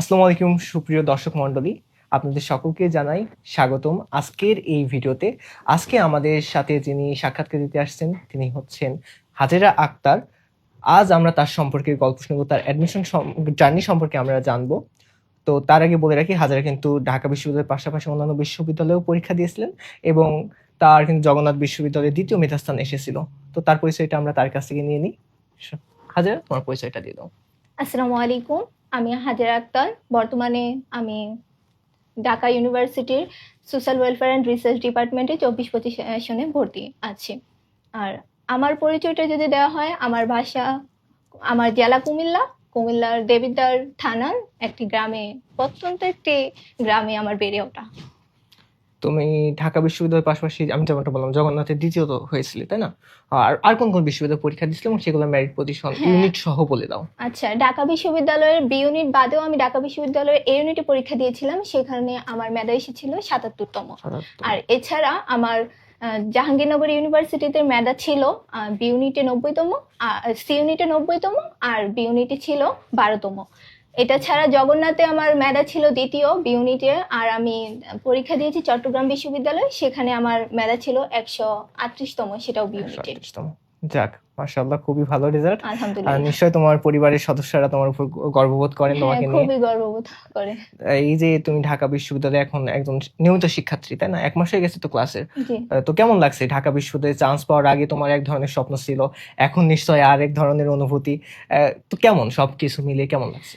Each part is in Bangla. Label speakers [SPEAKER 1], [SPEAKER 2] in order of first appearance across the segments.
[SPEAKER 1] আসসালামু আলাইকুম সুপ্রিয় দর্শক মণ্ডলী, আপনাদের সকলকে জানাই স্বাগতম আজকের এই ভিডিওতে। আজকে আমাদের সাথে যিনি সাক্ষাৎকার দিতে আসছেন তিনি হচ্ছেন হাজেরা আক্তার। আজ আমরা তার সম্পর্কে গল্প শুনবো, তার অ্যাডমিশন জার্নি সম্পর্কে আমরা জানবো। তো তার আগে বলে রাখি, হাজেরা কিন্তু ঢাকা বিশ্ববিদ্যালয়ের পাশাপাশি অন্যান্য বিশ্ববিদ্যালয়েও পরীক্ষা দিয়েছিলেন এবং তার কিন্তু জগন্নাথ বিশ্ববিদ্যালয়ে দ্বিতীয় মেধাস্থান এসেছিল। তো তার পরিচয়টা আমরা তার কাছ থেকে নিয়ে নিই। হাজেরা, তোমার পরিচয়টা দিয়ে দাও।
[SPEAKER 2] আসসালামু আলাইকুম, আমি হাজেরা আক্তার। বর্তমানে আমি ঢাকা ইউনিভার্সিটির সোশ্যাল ওয়েলফেয়ার অ্যান্ড রিসার্চ ডিপার্টমেন্টে 24-25 সেশনে ভর্তি আছি। আর আমার পরিচয়টা যদি দেওয়া হয়, আমার বাসা, আমার জেলা কুমিল্লার দেবিদ্বার থানার একটি গ্রামে, প্রত্যন্ত একটি গ্রামে আমার বেড়ে ওঠা।
[SPEAKER 1] তুমি ঢাকা বিশ্ববিদ্যালয়ের পাশাপাশি আমি যেমনটা বললাম জগন্নাথের দ্বিতীয়ত হয়েছিলে, তাই না? আর কোন কোন বিশ্ববিদ্যালয়ে পরীক্ষা দিয়েছিলে এবং সেগুলো মেরিট পজিশন ইউনিট সহ বলে দাও।
[SPEAKER 2] আচ্ছা, ঢাকা বিশ্ববিদ্যালয়ের বি ইউনিট বাদেও আমি ঢাকা বিশ্ববিদ্যালয়ের এ ইউনিটে পরীক্ষা দিয়েছিলাম, সেখানে আমার মেধা এসেছিল 77তম। আর এছাড়া আমার জাহাঙ্গীরনগর ইউনিভার্সিটিতে মেধা ছিল বি ইউনিটে 90তম, সি ইউনিটে 90তম, আর বি ইউনিটে ছিল 12তম। এটা ছাড়া জগন্নাথে আমার মেধা ছিল দ্বিতীয় বি ইউনিটে, আর আমি পরীক্ষা দিয়েছি চট্টগ্রাম বিশ্ববিদ্যালয়, সেখানে আমার মেধা ছিল 138তম, সেটাও বি ইউনিটে।
[SPEAKER 1] যাক, মাশাআল্লাহ, খুবই ভালো রেজাল্ট। আর
[SPEAKER 2] আলহামদুলিল্লাহ।
[SPEAKER 1] নিশ্চয়ই তোমার পরিবারের সদস্যরা তোমার উপর গর্ববোধ করেন তোমাকে নিয়ে।
[SPEAKER 2] খুবই গর্ববোধ করে।
[SPEAKER 1] এই যে তুমি ঢাকা বিশ্ববিদ্যালয়ে এখন একজন নিয়মিত শিক্ষার্থী, তাই না? 1 মাস হয়ে গেছে তো ক্লাসের। তো কেমন লাগছে ঢাকা বিশ্ববিদ্যালয়ে চান্স পাওয়ার আগে? তোমার এক ধরনের স্বপ্ন ছিল, এখন নিশ্চয়ই আর এক ধরনের অনুভূতি। তো কেমন সবকিছু মিলে কেমন লাগছে?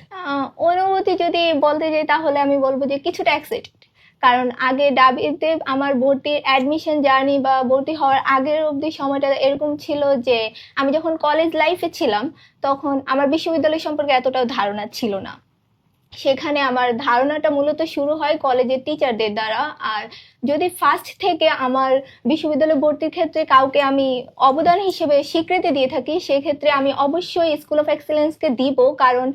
[SPEAKER 2] অনুভূতি যদি বলতে যাই তাহলে আমি বলবো যে কিছুটা এক্সাইটেড। কারণ আগে ডাবিতে আমার ভর্তির অ্যাডমিশন জার্নি বা ভর্তি হওয়ার আগের অবধি সময়টা এরকম ছিল যে আমি যখন কলেজ লাইফে ছিলাম তখন আমার বিশ্ববিদ্যালয় সম্পর্কে এতটাও ধারণা ছিল না। সেখানে আমার ধারণাটা মূলত শুরু হয় কলেজের টিচারদের দ্বারা। আর যদি ফার্স্ট থেকে আমার বিশ্ববিদ্যালয়ে ভর্তির ক্ষেত্রে কাউকে আমি অবদান হিসেবে স্বীকৃতি দিয়ে থাকি, সেক্ষেত্রে আমি অবশ্যই স্কুল অফ এক্সেলেন্সকে দিব। কারণ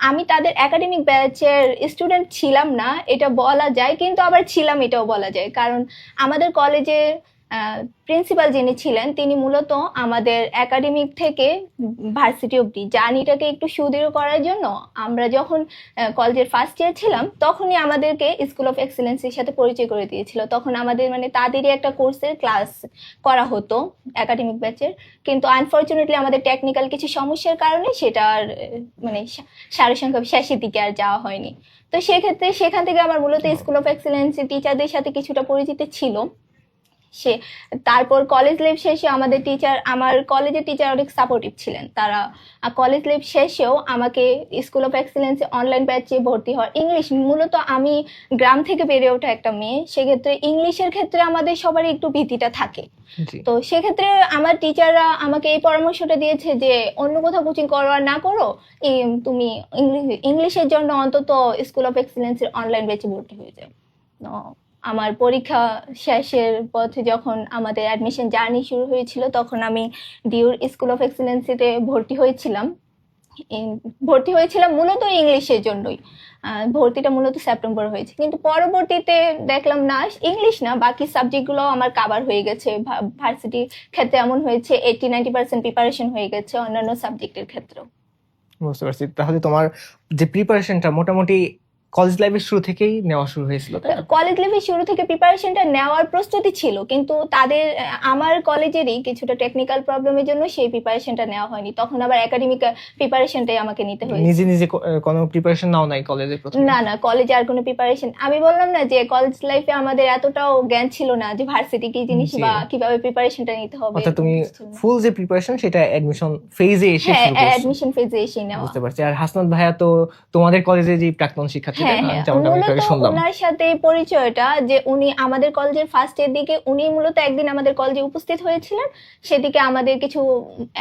[SPEAKER 2] আমি তাদের একাডেমিক ব্যাচের স্টুডেন্ট ছিলাম না এটা বলা যায়, কিন্তু আবার ছিলাম এটাও বলা যায়। কারণ আমাদের কলেজের প্রিন্সিপাল যিনি ছিলেন তিনি মূলত আমাদের একাডেমিক থেকে ভার্সিটি অবধি জার্নিটাকে একটু সুদৃঢ় করার জন্য আমরা যখন কলেজের ফার্স্ট ইয়ার ছিলাম তখনই আমাদেরকে স্কুল অফ এক্সেলেন্সের সাথে পরিচয় করে দিয়েছিল। তখন আমাদের মানে তাদেরই একটা কোর্সের ক্লাস করা হতো একাডেমিক ব্যাচের, কিন্তু আনফর্চুনেটলি আমাদের টেকনিক্যাল কিছু সমস্যার কারণে সেটা আর মানে সারসংক্ষেপ শেষের দিকে আর যাওয়া হয়নি। তো সেক্ষেত্রে সেখান থেকে আমার মূলত স্কুল অফ এক্সেলেন্সের টিচারদের সাথে কিছুটা পরিচিতি ছিল। সে তারপর কলেজ লাইফ শেষে আমাদের টিচার, আমার কলেজের টিচার অনেক সাপোর্টিভ ছিলেন। তারা কলেজ লাইফ শেষেও আমাকে স্কুল অফ এক্সেলেন্সে অনলাইন ব্যাচে ভর্তি হওয়ার, ইংলিশ মূলত আমি গ্রাম থেকে বেড়ে ওঠা একটা মেয়ে, সেক্ষেত্রে ইংলিশের ক্ষেত্রে আমাদের সবারই একটু ভীতিটা থাকে। তো সেক্ষেত্রে আমার টিচাররা আমাকে এই পরামর্শটা দিয়েছে যে অন্য কোথাও কোচিং করো আর না করো, তুমি ইংলিশের জন্য অন্তত স্কুল অফ এক্সেলেন্সের অনলাইন ব্যাচে ভর্তি হয়ে যাও। আমার পরীক্ষা শেষের পথে যখন আমাদের অ্যাডমিশন জার্নি শুরু হয়েছিল তখন আমি ডিউর স্কুল অফ এক্সেলেন্সিতে ভর্তি হয়েছিলাম মূলত ইংলিশের জন্যই। ভর্তিটা মূলত সেপ্টেম্বর হয়েছে, কিন্তু পরবর্তীতে দেখলাম না, ইংলিশ না বাকি সাবজেক্টগুলো আমার কাভার হয়ে গেছে। ভার্সিটির ক্ষেত্রে এমন হয়েছে 80-90% প্রিপারেশন হয়ে গেছে অন্যান্য সাবজেক্টের ক্ষেত্রেও।
[SPEAKER 1] বুঝতে পারছি। তাহলে তোমার যে প্রিপারেশনটা মোটামুটি কলেজ লাইফের শুরু থেকেই নেওয়া শুরু হয়েছিল, তাই না?
[SPEAKER 2] কলেজ লাইফের শুরু থেকে প্রিপারেশনটা নেওয়ার প্রস্তুতি ছিল, কিন্তু তাদের আমার কলেজেরই কিছুটা টেকনিক্যাল প্রবলেমের জন্য সেই প্রিপারেশনটা নেওয়া হয়নি। তখন আবার একাডেমিক প্রিপারেশনটাই আমাকে নিতে হয়েছে।
[SPEAKER 1] নিজে নিজে কোনো প্রিপারেশন নাও নাই কলেজে প্রথমে?
[SPEAKER 2] না, কলেজে আর কোনো প্রিপারেশন, আমি বললাম না যে কলেজ লাইফে আমাদের এতটাও জ্ঞান ছিল না যে ভার্সিটি কি জিনিস বা কিভাবে প্রিপারেশনটা নিতে হবে।
[SPEAKER 1] অর্থাৎ তুমি ফুল যে প্রিপারেশন সেটা অ্যাডমিশন ফেজে এসে শুরু করছো?
[SPEAKER 2] অ্যাডমিশন ফেজে এসে নেওয়া।
[SPEAKER 1] বুঝতে পারছি। আর হাসনাত ভাইয়া তো তোমাদের কলেজে যে প্রাক্তন শিক্ষার্থী, যেমনটা আমি শুনলাম,
[SPEAKER 2] ওনার সাথে পরিচয়টা যে উনি আমাদের কলেজের ফার্স্ট এর দিকে উনি মূলত একদিন আমাদের কলেজে উপস্থিত হয়েছিলেন। সেদিকে আমাদের কিছু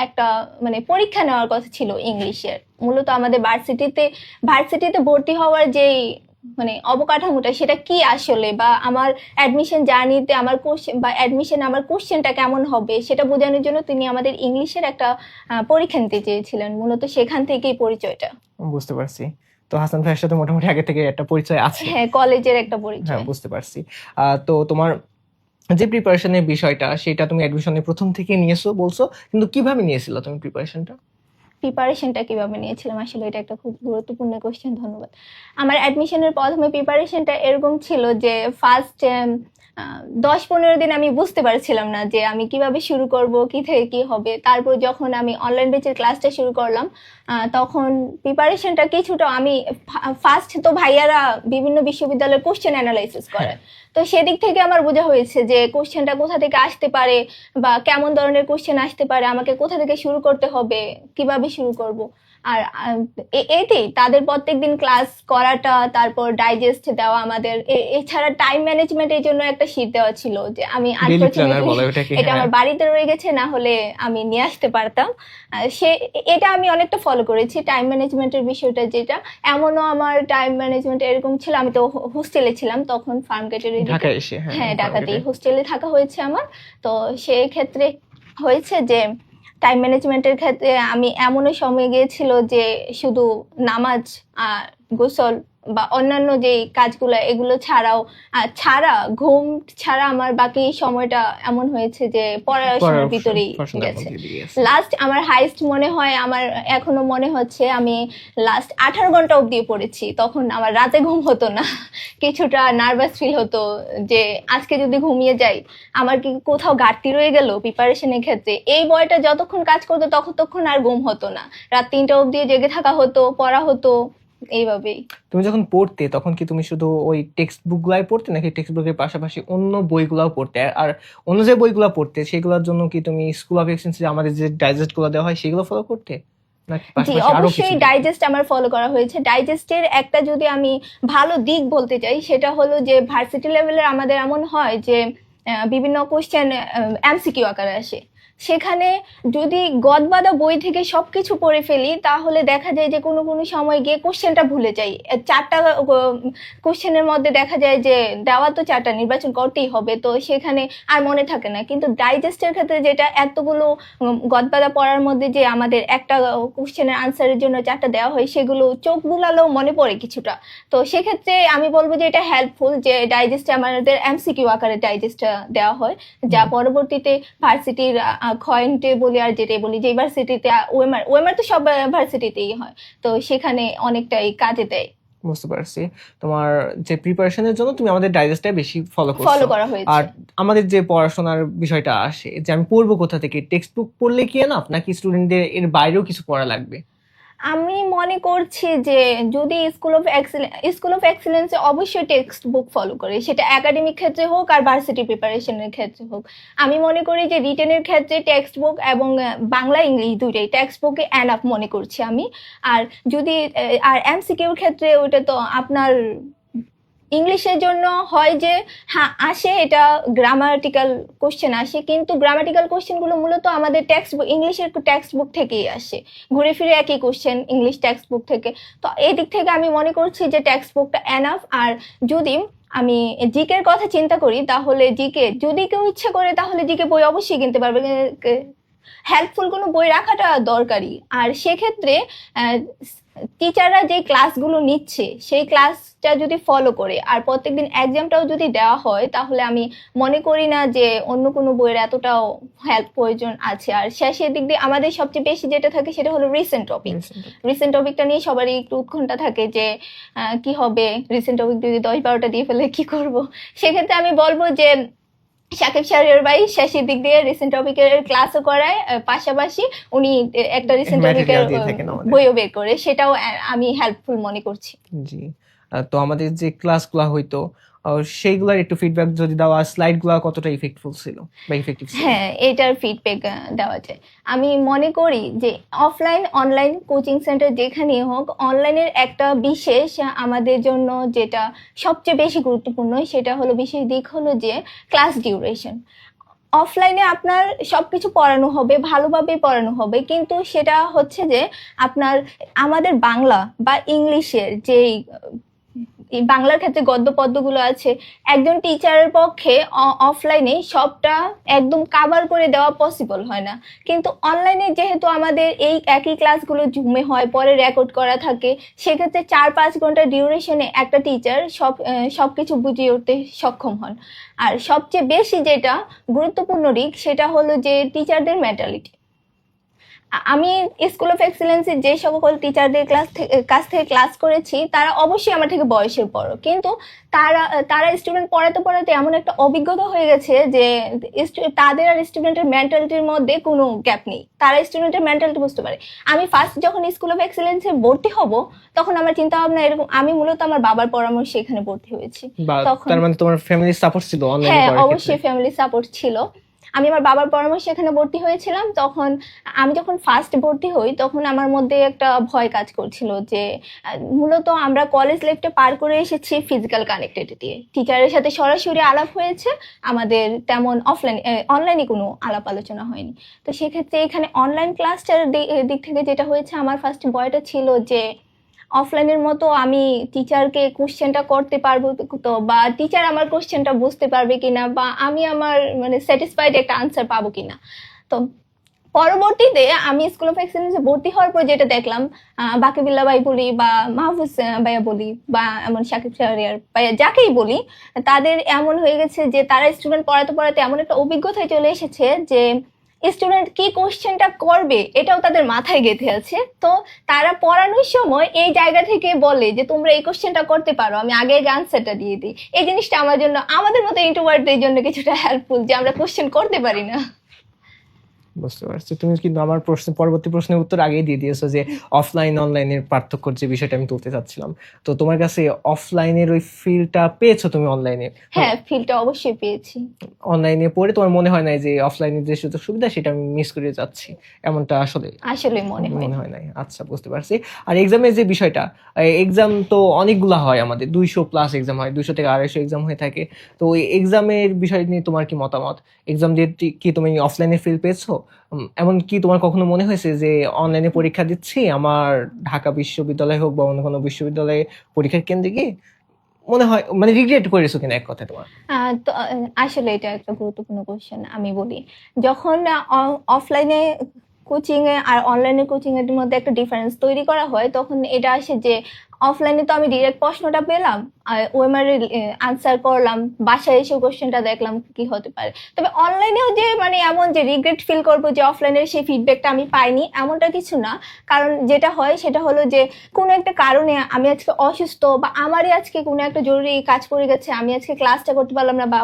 [SPEAKER 2] একটা মানে পরীক্ষা নেওয়ার কথা ছিল ইংলিশের। মূলত আমাদের ভার্সিটিতে ভর্তি হওয়ার যেই মানে অবকাঠামোটা সেটা কি আসলে, বা আমার অ্যাডমিশন জার্নিতে আমার কোশ্চেন বা অ্যাডমিশন আমার কোশ্চেনটা কেমন হবে সেটা বোঝানোর জন্য তিনি আমাদের ইংলিশের একটা পরীক্ষা নিতে চেয়েছিলেন। মূলত সেখান থেকেই পরিচয়টা।
[SPEAKER 1] বুঝতে পারছি। তো হাসান ভাইয়ের সাথে মোটামুটি আগে থেকে একটা পরিচয় আছে?
[SPEAKER 2] হ্যাঁ, কলেজের একটা পরিচয়।
[SPEAKER 1] হ্যাঁ, বুঝতে পারছি। তো তোমার যে প্রিপারেশনের বিষয়টা সেটা তুমি অ্যাডমিশনের প্রথম থেকে নিয়েছো বলছো, কিন্তু কিভাবে নিয়েছিল তুমি প্রিপারেশনটা?
[SPEAKER 2] প্রিপারেশনটা কিভাবে নিয়েছিলাম, আসলে এটা একটা খুব গুরুত্বপূর্ণ কোশ্চেন, ধন্যবাদ। আমার অ্যাডমিশনের প্রথমে প্রিপারেশনটা এরকম ছিল যে ফার্স্ট 10-15 দিন আমি বুঝতে পারছিলাম না যে আমি কিভাবে শুরু করব, কি থেকে কি হবে। তারপর যখন আমি অনলাইন বেচের ক্লাসটা শুরু করলাম, তখন প্রিপারেশনটা কিছুটা আমি ফার্স্ট তো ভাইয়ারা বিভিন্ন বিশ্ববিদ্যালয়ের কোশ্চেন অ্যানালাইসিস করে, তো সেদিক থেকে আমার বোঝা হয়েছে যে কোশ্চেনটা কোথা থেকে আসতে পারে বা কেমন ধরনের কোশ্চেন আসতে পারে, আমাকে কোথা থেকে শুরু করতে হবে, কিভাবে শুরু করব। আর এতেই তাদের প্রত্যেকদিন ক্লাস করাটা, তারপর ডাইজেস্ট দেওয়া আমাদের, এছাড়া টাইম ম্যানেজমেন্টের জন্য একটা শীট দেওয়া ছিল যে আমি
[SPEAKER 1] ডেইলি প্ল্যানার
[SPEAKER 2] আনফরচুনেটলি
[SPEAKER 1] বলে ওটাকে,
[SPEAKER 2] এটা আমার বাড়িতে রয়ে গেছে, না হলে আমি নিয়ে আসতে পারতাম। এটা আমি অনেকটা ফলো করেছি টাইম ম্যানেজমেন্টের বিষয়টা, যেটা এমনও আমার টাইম ম্যানেজমেন্ট এরকম ছিল, আমি তো হোস্টেলে ছিলাম তখন, ফার্ম গেটের
[SPEAKER 1] ঢাকায় এসে।
[SPEAKER 2] হ্যাঁ ঢাকাতেই হোস্টেলে থাকা হয়েছে আমার। তো সেই ক্ষেত্রে হয়েছে যে টাইম ম্যানেজমেন্টের ক্ষেত্রে আমি এমনও সময় গিয়েছিল যে শুধু নামাজ আর গোসল বা অন্যান্য যে কাজগুলো এগুলো ছাড়া ঘুম ছাড়া আমার বাকি সময়টা এমন হয়েছে যে পড়াশোনার ভিতরেই গেছে। লাস্ট আমার হাইস্ট মনে হয়, আমার এখনো মনে হচ্ছে আমি লাস্ট 18 ঘন্টা অবধি পড়েছি। তখন আমার রাতে ঘুম হতো না, কিছুটা নার্ভাস ফিল হতো যে আজকে যদি ঘুমিয়ে যাই আমার কি কোথাও ঘাটতি রয়ে গেল প্রিপারেশনের ক্ষেত্রে। এই বয়টা যতক্ষণ কাজ করতো ততক্ষণ আর ঘুম হতো না, রাত 3টা অবধি জেগে থাকা হতো, পড়া হতো, এইভাবেই।
[SPEAKER 1] তুমি যখন পড়তে তখন কি তুমি শুধু ওই টেক্সট বুক গুলাই পড়তে, নাকি টেক্সট বুকের পাশাপাশি অন্য বইগুলাও পড়তে? আর অন্য যে বইগুলো পড়তে সেগুলোর জন্য কি তুমি স্কুল অফ এক্সেলেন্স আমাদের যে ডাইজেস্ট গুলো দেওয়া হয় সেগুলো ফলো করতে?
[SPEAKER 2] জি অবশ্যই ডাইজেস্ট আমার ফলো করা হয়েছে। ডাইজেস্টের একটা যদি আমি ভালো দিক বলতে চাই সেটা হলো যে ভার্সিটি লেভেলের আমাদের এমন হয় যে বিভিন্ন কোশ্চেন এমসিকিউ আকারে আসে, সেখানে যদি গদবাঁধা বই থেকে সবকিছু পড়ে ফেলি তাহলে দেখা যায় যে কোনো কোনো সময় গিয়ে কোশ্চেনটা ভুলে যাই। 4টা কোশ্চেনের মধ্যে দেখা যায় যে দেওয়া তো 4টা, নির্বাচন করতেই হবে, তো সেখানে আর মনে থাকে না। কিন্তু ডাইজেস্টের ক্ষেত্রে যেটা এতগুলো গদবাঁধা পড়ার মধ্যে যে আমাদের একটা কোশ্চেনের আনসারের জন্য 4টা দেওয়া হয়, সেগুলো চোখ বুলালেও মনে পড়ে কিছুটা। তো সেক্ষেত্রে আমি বলবো যে এটা হেল্পফুল যে ডাইজেস্টে আমাদের এমসিকিউ আকারে ডাইজেস্টটা দেওয়া হয়, যা পরবর্তীতে ভার্সিটির খয়েন্টে বলি আর যেটাই বলি, যে ভার্সিটিতে ওএমআর তো সব ভার্সিটিতেই হয়, তো সেখানে অনেকটাই কাজে দেয়।
[SPEAKER 1] বুঝতে পারছি। তোমার যে প্রিপারেশনের জন্য তুমি আমাদের ডাইজেস্টটা বেশি ফলো
[SPEAKER 2] করা হয়েছে।
[SPEAKER 1] আর আমাদের যে পড়াশোনার বিষয়টা আসে যে আমি পড়বো কোথা থেকে, টেক্সট বুক পড়লে কি এনাফ, নাকি স্টুডেন্টদের এর বাইরেও কিছু পড়া লাগবে?
[SPEAKER 2] আমি মনে করছি যে যদি স্কুল অফ এক্সিলেন্সে অবশ্যই টেক্সট বুক ফলো করে, সেটা একাডেমিক ক্ষেত্রে হোক আর ভার্সিটি প্রিপারেশনের ক্ষেত্রে হোক। আমি মনে করি যে রিটেনের ক্ষেত্রে টেক্সট বুক এবং বাংলা ইংলিশ দুইটাই টেক্সট বুকে এনাফ মনে করছি আমি। আর যদি আর এমসিকিউর ক্ষেত্রে ওটা তো আপনার ইংলিশের জন্য হয় যে হ্যাঁ আসে, এটা গ্রামাটিক্যাল কোশ্চেন আসে, কিন্তু গ্রামাটিক্যাল কোশ্চেনগুলো মূলত আমাদের ইংলিশের টেক্সট বুক থেকেই আসে, ঘুরে ফিরে একই কোশ্চেন ইংলিশ টেক্সট বুক থেকে। তো এই দিক থেকে আমি মনে করছি যে টেক্সট বুকটা এনাফ। আর যদি আমি জিকের কথা চিন্তা করি তাহলে জিকে যদি কেউ ইচ্ছে করে তাহলে জিকে বই অবশ্যই কিনতে পারবে, হেল্পফুল কোনো বই রাখাটা দরকারি। আর সেক্ষেত্রে টিচাররা যে ক্লাসগুলো নিচ্ছে সেই ক্লাসটা যদি ফলো করে আর প্রত্যেকদিন এক্সামটাও যদি দেওয়া হয় তাহলে আমি মনে করি না যে অন্য কোনো বইয়ের এতটাও হেল্প প্রয়োজন আছে। আর শেষের দিক দিয়ে আমাদের সবচেয়ে বেশি যেটা থাকে সেটা হলো রিসেন্ট টপিকটা নিয়ে সবারই একটু উৎকণ্ঠা থাকে যে কি হবে, রিসেন্ট টপিক যদি 10-12টা দিয়ে ফেলে কি করব। সেক্ষেত্রে আমি বলবো যে সাকিব স্যারের ভাই শেষের দিক দিয়ে রিসেন্ট টপিকের ক্লাসও করায়, পাশাপাশি উনি একটা রিসেন্ট টপিকের বইও বের করে, সেটাও আমি হেল্পফুল মনে করছি।
[SPEAKER 1] জি, তো আমাদের যে ক্লাসগুলো হইতো সেইগুলোর একটু ফিডব্যাক যদি দেওয়া, স্লাইডগুলো কতটা ইফেক্টফুল ছিল বা ইফেক্টিভ ছিল?
[SPEAKER 2] হ্যাঁ, এটার ফিডব্যাক দেওয়া যায়। আমি মনে করি যে অফলাইন অনলাইন কোচিং সেন্টার যেখানেই হোক, অনলাইনের একটা বিশেষ আমাদের জন্য যেটা সবচেয়ে বেশি গুরুত্বপূর্ণ সেটা হলো, বিশেষ দিক হলো যে ক্লাস ডিউরেশন। অফলাইনে আপনার সবকিছু পড়ানো হবে, ভালোভাবে পড়ানো হবে, কিন্তু সেটা হচ্ছে যে আপনার আমাদের বাংলা বা ইংলিশের যেই বাংলার ক্ষেত্রে গদ্য পদ্যগুলো আছে, একজন টিচারের পক্ষে অফলাইনে সবটা একদম কাভার করে দেওয়া পসিবল হয় না। কিন্তু অনলাইনে যেহেতু আমাদের এই একই ক্লাসগুলো জুমে হয়, পরে রেকর্ড করা থাকে, সেক্ষেত্রে 4-5 ঘন্টা ডিউরেশনে একটা টিচার সবকিছু বুঝিয়ে উঠতে সক্ষম হন। আর সবচেয়ে বেশি যেটা গুরুত্বপূর্ণ দিক সেটা হলো যে টিচারদের মেন্টালিটি। আমি স্কুল অফ এক্সেলেন্সের যে সকল টিচারদের কাছ থেকে ক্লাস করেছি তারা অবশ্যই আমার থেকে বয়সের বড়, কিন্তু তারা তারা স্টুডেন্ট পড়াতে পড়াতে এমন একটা অভিজ্ঞতা হয়ে গেছে যে তাদের আর স্টুডেন্টের মেন্টালিটির মধ্যে কোনো গ্যাপ নেই, তারা স্টুডেন্টের মেন্টালিটি বুঝতে পারে। আমি ফার্স্ট যখন স্কুল অফ এক্সেলেন্সে ভর্তি হব তখন আমার চিন্তা ভাবনা এরকম, আমি মূলত আমার বাবার পরামর্শে এখানে ভর্তি হয়েছি। তখন
[SPEAKER 1] তার মানে তোমার ফ্যামিলি সাপোর্ট ছিল অনলাইনে
[SPEAKER 2] হ্যাঁ,
[SPEAKER 1] পড়ার ক্ষেত্রে?
[SPEAKER 2] অবশ্যই ফ্যামিলি সাপোর্ট ছিল। আমি আমার বাবার পরামর্শে এখানে ভর্তি হয়েছিলাম। তখন আমি যখন ফার্স্ট ভর্তি হই তখন আমার মধ্যে একটা ভয় কাজ করছিল যে মূলত আমরা কলেজ লাইফটা পার করে এসেছি ফিজিক্যাল কানেক্টেড দিয়ে, টিচারের সাথে সরাসরি আলাপ হয়েছে, আমাদের তেমন অনলাইনে কোনো আলাপ আলোচনা হয়নি। তো সেক্ষেত্রে এখানে অনলাইন ক্লাসটার দিক থেকে যেটা হয়েছে, আমার ফার্স্ট ভয়টা ছিল যে অফলাইনের মতো আমি টিচারকে কোশ্চেনটা করতে পারবো তো, বা টিচার আমার কোশ্চেনটা বুঝতে পারবে কিনা, বা আমি আমার মানে স্যাটিসফাইড একটা আনসার পাবো কিনা। তো পরবর্তীতে আমি স্কুল অফ এক্সেলেন্সে ভর্তি হওয়ার পর যেটা দেখলাম, বাকিবিল্লা ভাই বলি বা মাহফুজ ভাইয়া বলি বা এমন সাকিব শাহরিয়ার ভাইয়া যাকেই বলি, তাদের এমন হয়ে গেছে যে তারা স্টুডেন্ট পড়াতে পড়াতে এমন একটা অভিজ্ঞতায় চলে এসেছে যে স্টুডেন্ট কি কোশ্চেনটা করবে এটাও তাদের মাথায় গেঁথে আছে। তো তারা পড়ানোর সময় এই জায়গা থেকে বলে যে তোমরা এই কোশ্চেনটা করতে পারো, আমি আগে আনসারটা দিয়ে দিই। এই জিনিসটা আমার জন্য, আমাদের মতো ইন্ট্রোভার্টদের জন্য কিছুটা হেল্পফুল যে আমরা কোশ্চেন করতে পারি না।
[SPEAKER 1] বুঝতে পারছি। তুমি কিন্তু আমার পরবর্তী প্রশ্নের উত্তর আগেই দিয়ে দিয়েছো যে অফলাইন অনলাইনের পার্থক্যর যে বিষয়টা আমি তুলতে চাচ্ছিলাম। তো তোমার কাছে অফলাইনের ওই ফিলটা পেয়েছো তুমি অনলাইনে?
[SPEAKER 2] হ্যাঁ, ফিলটা অবশ্যই পেয়েছি।
[SPEAKER 1] অনলাইনে পড়ে তোমার মনে হয় নাই যে অফলাইনের যে সুযোগ সুবিধা সেটা আমি মিস করে যাচ্ছি, এমনটা আসলে
[SPEAKER 2] আসলে মনে
[SPEAKER 1] হয় নাই? আচ্ছা, বুঝতে পারছি। আর এক্সামের যে বিষয়টা, এক্সাম তো অনেকগুলা হয়, আমাদের 200+ এক্সাম হয়, 200 থেকে 250 এক্সাম হয়ে থাকে। তো ওই এক্সামের বিষয় নিয়ে তোমার কি মতামত? এক্সাম দিয়ে কি তুমি অফলাইনে ফিল পেয়েছো? এমন কি তোমার কখনো মনে হয়েছে যে অনলাইনে পরীক্ষা দিচ্ছি, আমার ঢাকা বিশ্ববিদ্যালয় হোক বা অন্য কোনো বিশ্ববিদ্যালয়ে পরীক্ষার কেন্দ্রে গিয়ে মনে হয় মানে রিগ্রেট করেছো কিনা, এক কথায় তোমার?
[SPEAKER 2] তো আসলে এটা একটা গুরুত্বপূর্ণ কোশ্চেন। আমি বলি, যখন অফলাইনে কোচিং এ আর অনলাইনে কোচিং এর মধ্যে একটা ডিফারেন্স তৈরি করা হয়, তখন এটা আসে যে অফলাইনে তো আমি ডিরেক্ট প্রশ্নটা পেলাম, ওএমআর আনসার করলাম, বাসায় এসে কোশ্চেনটা দেখলাম কি হতে পারে। তবে অনলাইনেও যে মানে এমন যে রিগ্রেট ফিল করবো যে অফলাইনের সেই ফিডব্যাকটা আমি পাইনি, এমনটা কিছু না। কারণ যেটা হয় সেটা হলো যে কোনো একটা কারণে আমি আজকে অসুস্থ, বা আমারই আজকে কোনো একটা জরুরি কাজ পড়ে গেছে, আমি আজকে ক্লাসটা করতে পারলাম না বা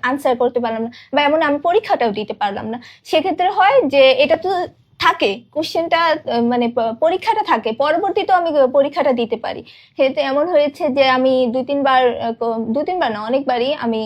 [SPEAKER 2] আনসার করতে পারলাম না, বা এমন আমি পরীক্ষাটাও দিতে পারলাম না। সেক্ষেত্রে হয় যে এটা তো থাকে কোশ্চেনটা, মানে পরীক্ষাটা থাকে, পরবর্তীতেও আমি পরীক্ষাটা দিতে পারি। সেটা এমন হয়েছে যে আমি দু তিনবার না, অনেকবারই আমি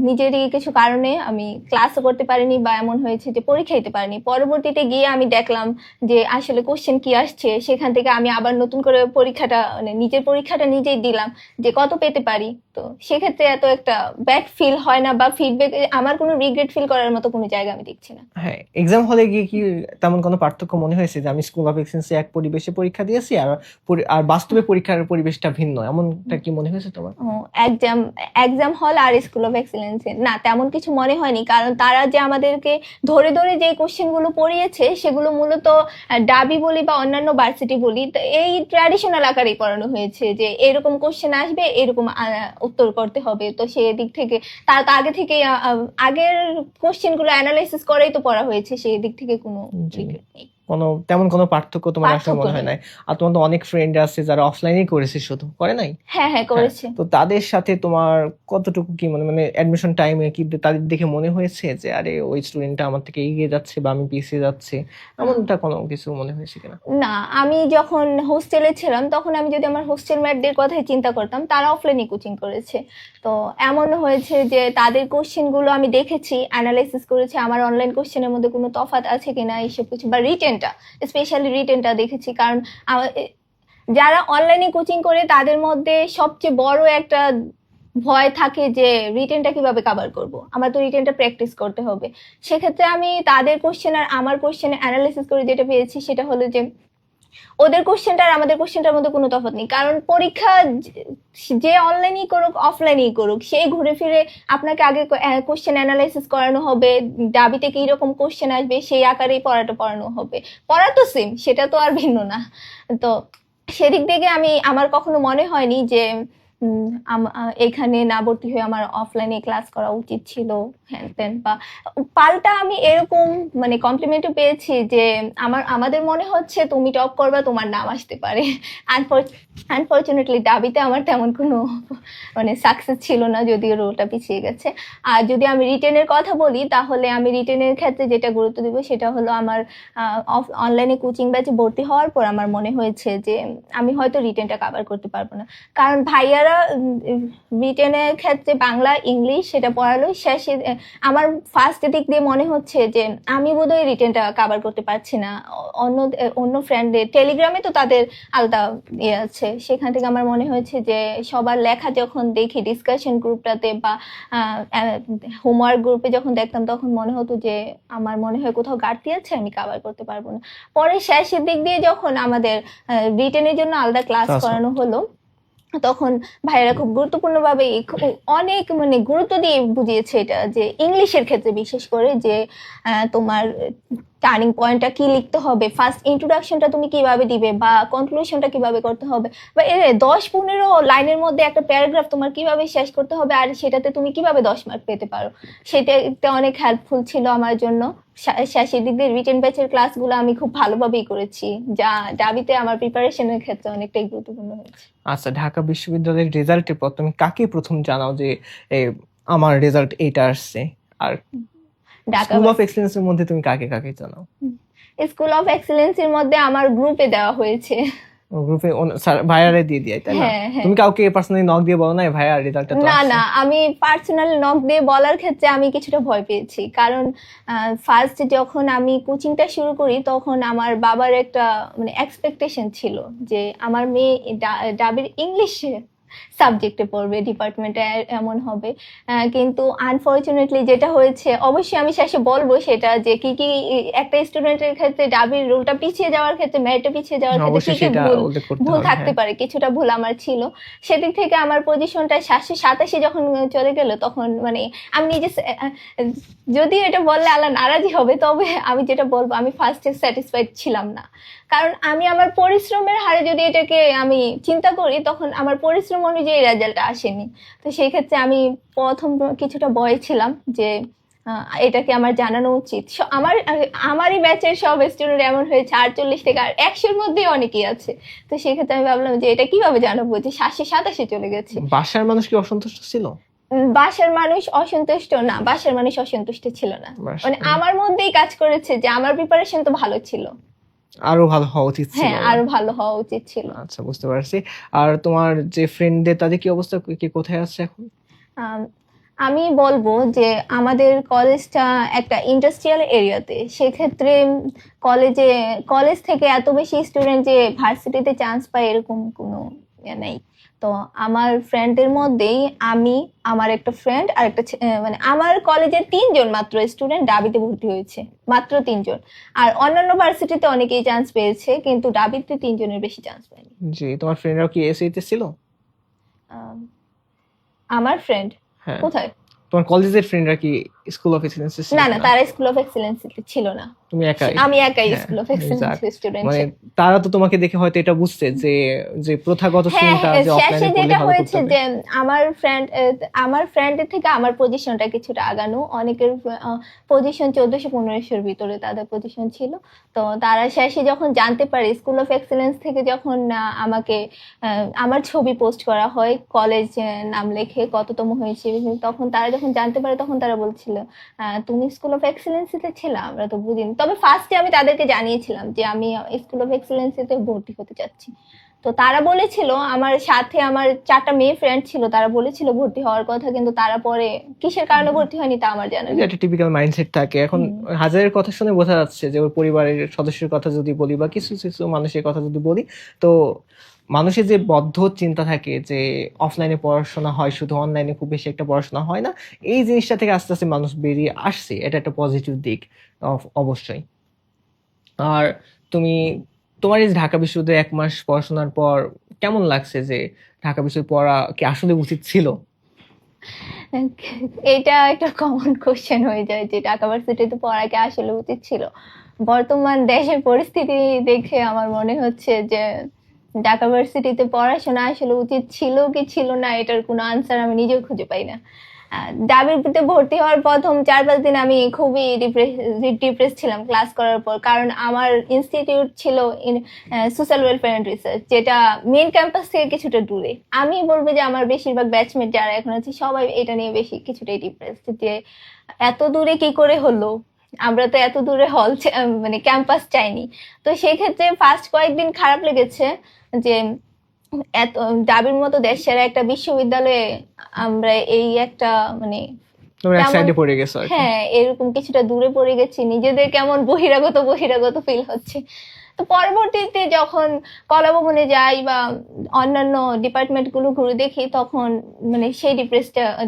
[SPEAKER 2] নিজেরই কিছু কারণে আমি ক্লাসও করতে পারিনি, বা এমন হয়েছে যে পরীক্ষা দিতে পারিনি। পরবর্তীতে গিয়ে আমি দেখলাম যে আসলে কোশ্চেন কি আসছে, সেখান থেকে আমি আবার নতুন করে পরীক্ষাটা মানে নিজের পরীক্ষাটা নিজেই দিলাম যে কত পেতে পারি। তো সেক্ষেত্রে এত একটা ব্যাড ফিল হয় না, বা ফিডব্যাক, আমার কোনো রিগ্রেট ফিল করার মতো কোনো জায়গা আমি দেখছি না।
[SPEAKER 1] হ্যাঁ, এক্সাম হলে গিয়ে কি তেমন কোনো পার্থক্য মনে হয়েছে যে আমি স্কুল অফ এক্সেলেন্সে এক পরিবেশে পরীক্ষা দিয়েছি আর আর বাস্তবে পরীক্ষার পরিবেশটা ভিন্ন, এমনটা কি মনে হয়েছে তোমার?
[SPEAKER 2] এক্সাম হল আর স্কুল অফ এক্সেলেন্স না, তেমন কিছু মনে হয়নি। কারণ তারা যে আমাদেরকে ধরে ধরে যে কোশ্চেন গুলো পড়িয়েছে সেগুলো মূলত ডাবি বলি বা অন্যান্য ভার্সিটি বলি, তো এই ট্র্যাডিশনাল আকারেই পড়ানো হয়েছে যে এরকম কোশ্চেন আসবে, এরকম উত্তর করতে হবে। তো সেই দিক থেকে তার তো আগে থেকে আগের কোশ্চেন গুলো অ্যানালাইসিস করেই তো পড়া হয়েছে, সেই দিক থেকে কোনো regret নেই।
[SPEAKER 1] তেমন কোনো পার্থক্য তোমার আসলে মনে হয় নাই? আর তোমার তো অনেক ফ্রেন্ড আছে যারা অফলাইনেই করেছে, শুধু করে নাই?
[SPEAKER 2] হ্যাঁ হ্যাঁ, করেছে।
[SPEAKER 1] তো তাদের সাথে তোমার কতটুকু কি মানে অ্যাডমিশন টাইমে কি তাদের দেখে মনে হয়েছে যে আরে ওই স্টুডেন্টটা আমার থেকে এগিয়ে যাচ্ছে বা আমি পিছিয়ে যাচ্ছি, এমনটা কোনো কিছু মনে হয়েছে কিনা?
[SPEAKER 2] না, আমি যখন হোস্টেলে ছিলাম তখন আমি যদি আমার হোস্টেল ম্যাটদের কথাই চিন্তা করতাম, তারা অফলাইনে কোচিং করেছে। তো এমন হয়েছে যে তাদের কোশ্চেন গুলো আমি দেখেছি, অ্যানালাইসিস করেছি, আমার অনলাইন কোশ্চেনের মধ্যে কোনো তফাৎ আছে কিনা এইসব কিছু, বা রিটেনটা, স্পেশালি রিটেনটা দেখেছি। কারণ যারা অনলাইনে কোচিং করে তাদের মধ্যে সবচেয়ে বড় একটা ভয় থাকে যে রিটেনটা কিভাবে কভার করব, আমার তো রিটেনটা প্র্যাকটিস করতে হবে। সেক্ষেত্রে আমি তাদের কোশ্চেন আর আমার কোশ্চেনে অ্যানালাইসিস করে যেটা পেয়েছি সেটা হলো যে ওদের কোশ্চেনটা আর আমাদের কোশ্চেনটার মধ্যে কোনো তফাৎ নেই। কারণ পরীক্ষা যে অনলাইনই করুক অফলাইনই করুক, সেই ঘুরে ফিরে আপনাকে আগে কোশ্চেন অ্যানালাইসিস করানো হবে, ডাবিতে কি রকম কোশ্চেন আসবে সেই আকারেই পড়ানো হবে। পড়া তো সেম, সেটা তো আর ভিন্ন না। তো সেদিক থেকে আমার কখনো মনে হয়নি যে এখানে না ভর্তি হয়ে আমার অফলাইনে ক্লাস করা উচিত ছিল, হ্যান ত্যান। বা পাল্টা আমি এরকম মানে কমপ্লিমেন্টও পেয়েছি যে আমাদের মনে হচ্ছে তুমি টপ করবা, তোমার নাম আসতে পারে। আনফরচুনেটলি ডাবিতে আমার তেমন কোনো মানে সাকসেস ছিল না, যদিও রোলটা পিছিয়ে গেছে। আর যদি আমি রিটেনের কথা বলি, তাহলে আমি রিটেনের ক্ষেত্রে যেটা গুরুত্ব দিব সেটা হলো আমার অনলাইনে কোচিং ব্যাচে ভর্তি হওয়ার পর আমার মনে হয়েছে যে আমি হয়তো রিটেনটা কভার করতে পারবো না। কারণ ভাইয়ারা রিটেনের ক্ষেত্রে বাংলা ইংলিশ সেটা পড়ালো শেষে আমার ফার্স্ট দিক দিয়ে মনে হচ্ছে যে আমি বোধহয় রিটেনটা কভার করতে পারছি না। অন্য অন্য ফ্রেন্ডদের টেলিগ্রামে তো তাদের আলাদা ইয়ে আছে, সেখান থেকে আমার মনে হয়েছে যে সবার লেখা যখন দেখি ডিসকাশন গ্রুপটাতে বা হোমওয়ার্ক গ্রুপে যখন দেখতাম, তখন মনে হতো যে আমার মনে হয় কোথাও ঘাটতি আছে, আমি কভার করতে পারবো না। পরে শেষের দিক দিয়ে যখন আমাদের রিটেনের জন্য আলাদা ক্লাস করানো হলো, তখন ভাইয়েরা খুব গুরুত্বপূর্ণভাবে অনেক মানে গুরুত্ব দিয়ে বুঝিয়েছে এটা, যে ইংলিশের ক্ষেত্রে বিশেষ করে যে তোমার টার্নিং পয়েন্টটা কি লিখতে হবে, ফার্স্ট ইন্ট্রোডাকশনটা তুমি কিভাবে দিবে বা কনক্লুশনটা কিভাবে করতে হবে, বা এর 10-15 লাইনের মধ্যে একটা প্যারাগ্রাফ তোমার কিভাবে শেষ করতে হবে আর সেটাতে তুমি কিভাবে 10 মার্ক পেতে পারো, সেটা অনেক হেল্পফুল ছিল আমার জন্য। শেষের দিক দিয়ে রিটেন ব্যাচের ক্লাসগুলো আমি খুব ভালোভাবেই করেছি, যা ডাবিতে আমার প্রিপারেশনের ক্ষেত্রে অনেকটাই গুরুত্বপূর্ণ হয়েছে।
[SPEAKER 1] আচ্ছা, ঢাকা বিশ্ববিদ্যালয়ের রেজাল্টের পর তুমি কাকে প্রথম জানাও যে আমার রেজাল্ট এইটা আসছে? আর স্কুল অফ এক্সেলেন্সের মধ্যে তুমি কাকে কাকে জানাও?
[SPEAKER 2] স্কুল অফ এক্সেলেন্সের মধ্যে আমার গ্রুপে দেওয়া হয়েছে।
[SPEAKER 1] গ্রুপে ভাইয়ারে দিয়ে দিই, তাই না? তুমি কাউকে পার্সোনালি নক দিয়ে বলো না ভাইয়া রেজাল্টটা তো?
[SPEAKER 2] না, আমি পার্সোনালি নক দিয়ে বলার ক্ষেত্রে আমি কিছুটা ভয় পেয়েছি, কারণ ফার্স্ট যখন আমি কোচিংটা শুরু করি তখন আমার বাবার একটা মানে এক্সপেকটেশন ছিল যে আমার মেয়ে ডাবির ইংলিশে সাবজেক্টে পড়বে, ডিপার্টমেন্টে এমন হবে। কিন্তু আনফরচুনেটলি যেটা হয়েছে, অবশ্যই আমি শেষে বলবো সেটা যে কি কি একটা স্টুডেন্টের ক্ষেত্রে ডাবির রুলটা পিছিয়ে যাওয়ার ক্ষেত্রে, মেরিটে পিছিয়ে যাওয়ার ক্ষেত্রে কি কি ভুল থাকতে পারে, কিছুটা ভুল আমার ছিল। সেদিক থেকে আমার পজিশনটা 787 যখন চলে গেল, তখন মানে আমি নিজে, যদি এটা বললে আল্লাহ নারাজি হবে, তবে আমি যেটা বলবো আমি ফার্স্টে স্যাটিসফাইড ছিলাম না। কারণ আমি আমার পরিশ্রমের হারে যদি এটাকে আমি চিন্তা করি, তখন আমার পরিশ্রম অনুযায়ী রেজাল্টটা আসেনি। তো সেই ক্ষেত্রে আমি প্রথম কিছুটা ভয় ছিলাম যে এটাকে আমার জানানো উচিত। আমারই ব্যাচের সব স্টুডেন্ট এমন হয়েছে 48 থেকে, আর 100-র মধ্যেই অনেকেই আছে। তো সেই ক্ষেত্রে আমি ভাবলাম যে এটা কিভাবে জানাবো যে 727 চলে গেছে।
[SPEAKER 1] বাসার মানুষ কি অসন্তুষ্ট ছিল?
[SPEAKER 2] বাসার মানুষ অসন্তুষ্ট না, বাসার মানুষ অসন্তুষ্ট ছিল না, মানে আমার মধ্যেই কাজ করেছে যে আমার প্রিপারেশন তো ভালো ছিল,
[SPEAKER 1] আরো ভালো হওয়া উচিত ছিল।
[SPEAKER 2] হ্যাঁ, আরো ভালো হওয়া উচিত ছিল।
[SPEAKER 1] আচ্ছা, বুঝতে পারছি। আর তোমার যে ফ্রেন্ডদের, তাদের কি অবস্থা, কি কোথায় আছে এখন?
[SPEAKER 2] আমি বলবো যে আমাদের কলেজটা একটা ইন্ডাস্ট্রিয়াল এরিয়াতে, সেক্ষেত্রে কলেজ থেকে এত বেশি স্টুডেন্ট যে ভার্সিটিতে চান্স পায় এরকম কোনো নেই। তো আমার ফ্রেন্ডের মধ্যেই আমি, আমার একটা ফ্রেন্ড আর একটা মানে আমার কলেজের 3 জন মাত্র স্টুডেন্ট ডাবিতে ভর্তি হয়েছে, মাত্র 3 জন। আর অন্যান্য ভার্সিটিতে অনেকেই চান্স পেয়েছে, কিন্তু ডাবিতে 3 জনের বেশি চান্স পায়নি।
[SPEAKER 1] জি, তোমার ফ্রেন্ডরা কি এসএইতে ছিল?
[SPEAKER 2] আমার ফ্রেন্ড কোথায়?
[SPEAKER 1] তোমার কলেজের ফ্রেন্ডরা কি স্কুল অফ এক্সেলেন্স ছিল?
[SPEAKER 2] না, তারা স্কুল অফ এক্সেলেন্স ছিল না।
[SPEAKER 1] তুমি একাই?
[SPEAKER 2] আমি একাই স্কুল অফ এক্সেলেন্স স্টুডেন্ট।
[SPEAKER 1] মানে তারা তো তোমাকে দেখে হয়তো এটা বুঝছে যে প্রথাগত চিন্তা যে অফলাইনে পড়লে ভালো করতে হবে।
[SPEAKER 2] যে আমার ফ্রেন্ডের থেকে আমার পজিশনটা কিছুটা আগানো, অনেকের পজিশন 1400-1500-এর ভিতরে তাদের পজিশন ছিল। তো তারা শেষে যখন জানতে পারে স্কুল অফ এক্সেলেন্স থেকে, যখন আমাকে আমার ছবি পোস্ট করা হয় কলেজ নাম লেখে কততম হয়েছে, তখন তারা যখন জানতে পারে, তখন তারা বলছিল তুমি স্কুল অফ এক্সেলেন্সিতে ছিলে, আমরা তো বুঝিনি। তবে ফার্স্টে আমি তাদেরকে জানিয়েছিলাম যে আমি স্কুল অফ এক্সেলেন্সিতে ভর্তি হতে চাচ্ছি। তো তারা বলেছিল, আমার সাথে আমার 4টা মেয়ে ফ্রেন্ড ছিল, তারা বলেছিল ভর্তি হওয়ার কথা, কিন্তু তারা পরে কিসের কারণে ভর্তি হয়নি তা আমার জানা নেই।
[SPEAKER 1] একটা টিপিক্যাল মাইন্ডসেট থাকে। এখন হাজারের কথা শুনে বোঝা যাচ্ছে যে ওর পরিবারের সদস্যের কথা যদি বলি বা কিছু কিছু মানুষের কথা যদি বলি, তো মানুষের যে বদ্ধ চিন্তা থাকে যে অফলাইনে পড়াশোনা হয়, শুধু অনলাইনে খুব বেশি একটা পড়াশোনা হয় না, এই জিনিসটা থেকে আস্তে আস্তে মানুষ বেরিয়ে আসছে। এটা একটা পজিটিভ দিক অবশ্যই। আর তোমার এই ঢাকা বিশ্ববিদ্যালয়ে 1 মাস পড়াশোনার পর কেমন লাগছে? যে ঢাকা বিশ্ববিদ্যালয়ে পড়া কি আসলে উচিত ছিল?
[SPEAKER 2] এটা একটা কমন কোশ্চেন হয়ে যায় যে ঢাকা ভার্সিটিতে পড়া কি আসলে উচিত ছিল। বর্তমান দেশের পরিস্থিতি দেখে আমার মনে হচ্ছে যে ঢাকা ভার্সিটিতে পড়াশোনা আসলে উচিত ছিল কি ছিল না এটার কোনো আনসার আমি নিজেও খুঁজে পাই না। ডাবিতে ভর্তি হওয়ার প্রথম 4-5 দিন আমি খুবই ডিপ্রেস ছিলাম ক্লাস করার পর, কারণ আমার ইনস্টিটিউট ছিল সোশ্যাল ওয়েলফেয়ার অ্যান্ড রিসার্চ, যেটা মেইন ক্যাম্পাস থেকে কিছুটা দূরে। আমি বলবো যে আমার বেশিরভাগ ব্যাচমেট যারা এখন আছে সবাই এটা নিয়ে বেশি কিছুটাই ডিপ্রেসড, যে এত দূরে কি করে হলো, আমরা তো এত দূরে মানে ক্যাম্পাস চাইনি। তো সেই ক্ষেত্রে ফার্স্ট কয়েকদিন খারাপ লেগেছে যে এত ডাবির মতো দেশ সেরা একটা বিশ্ববিদ্যালয়ে আমরা এই একটা মানে
[SPEAKER 1] তোমরা এক
[SPEAKER 2] কেমন,
[SPEAKER 1] সাইডে পড়ে গেছো আর কি।
[SPEAKER 2] হ্যাঁ এরকম কিছুটা দূরে পড়ে গেছি, নিজেদের কেমন বহিরাগত বহিরাগত ফিল হচ্ছে। তো পরবর্তীতে যখন কলাভবনে যাই বা অন্যান্য ডিপার্টমেন্ট গুলো ঘুরে দেখি, তখন মানে সেই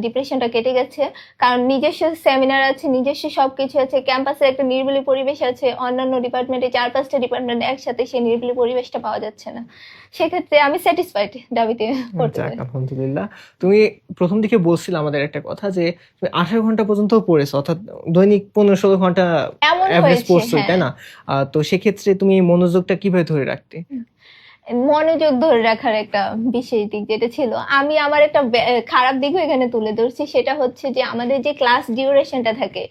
[SPEAKER 2] ডিপ্রেশনটা কেটে গেছে, কারণ নিজস্ব সেমিনার আছে, নিজস্ব সবকিছু আছে, ক্যাম্পাসে একটা নিরিবিলি পরিবেশ আছে, অন্যান্য ডিপার্টমেন্টে 4-5টা ডিপার্টমেন্ট একসাথে সেই নিরিবিলি পরিবেশটা পাওয়া যাচ্ছে না। সেক্ষেত্রে আমি স্যাটিসফাইড ডাবিতে পড়তে
[SPEAKER 1] যাক,
[SPEAKER 2] পেরে।
[SPEAKER 1] আলহামদুলিল্লাহ। তুমি প্রথম দিকে বলছিলে আমাদের একটা কথা যে তুমি 18 ঘন্টা পর্যন্ত পড়েছো, অর্থাৎ দৈনিক 15-16 ঘন্টা
[SPEAKER 2] এমন
[SPEAKER 1] অ্যাভারেজ
[SPEAKER 2] হয়েছে,
[SPEAKER 1] পড়ছো, তাই
[SPEAKER 2] হ্যাঁ।
[SPEAKER 1] না? তো সেক্ষেত্রে তুমি এই মনোযোগটা কিভাবে ধরে রাখতে?
[SPEAKER 2] মনোযোগ ধরে রাখার একটা বিশেষ দিক যেটা ছিল, আমি আমার একটা খারাপ দিকও এখানে তুলে ধরছি, সেটা হচ্ছে যে আমাদের যে ক্লাস ডিউরেশনটা থাকে,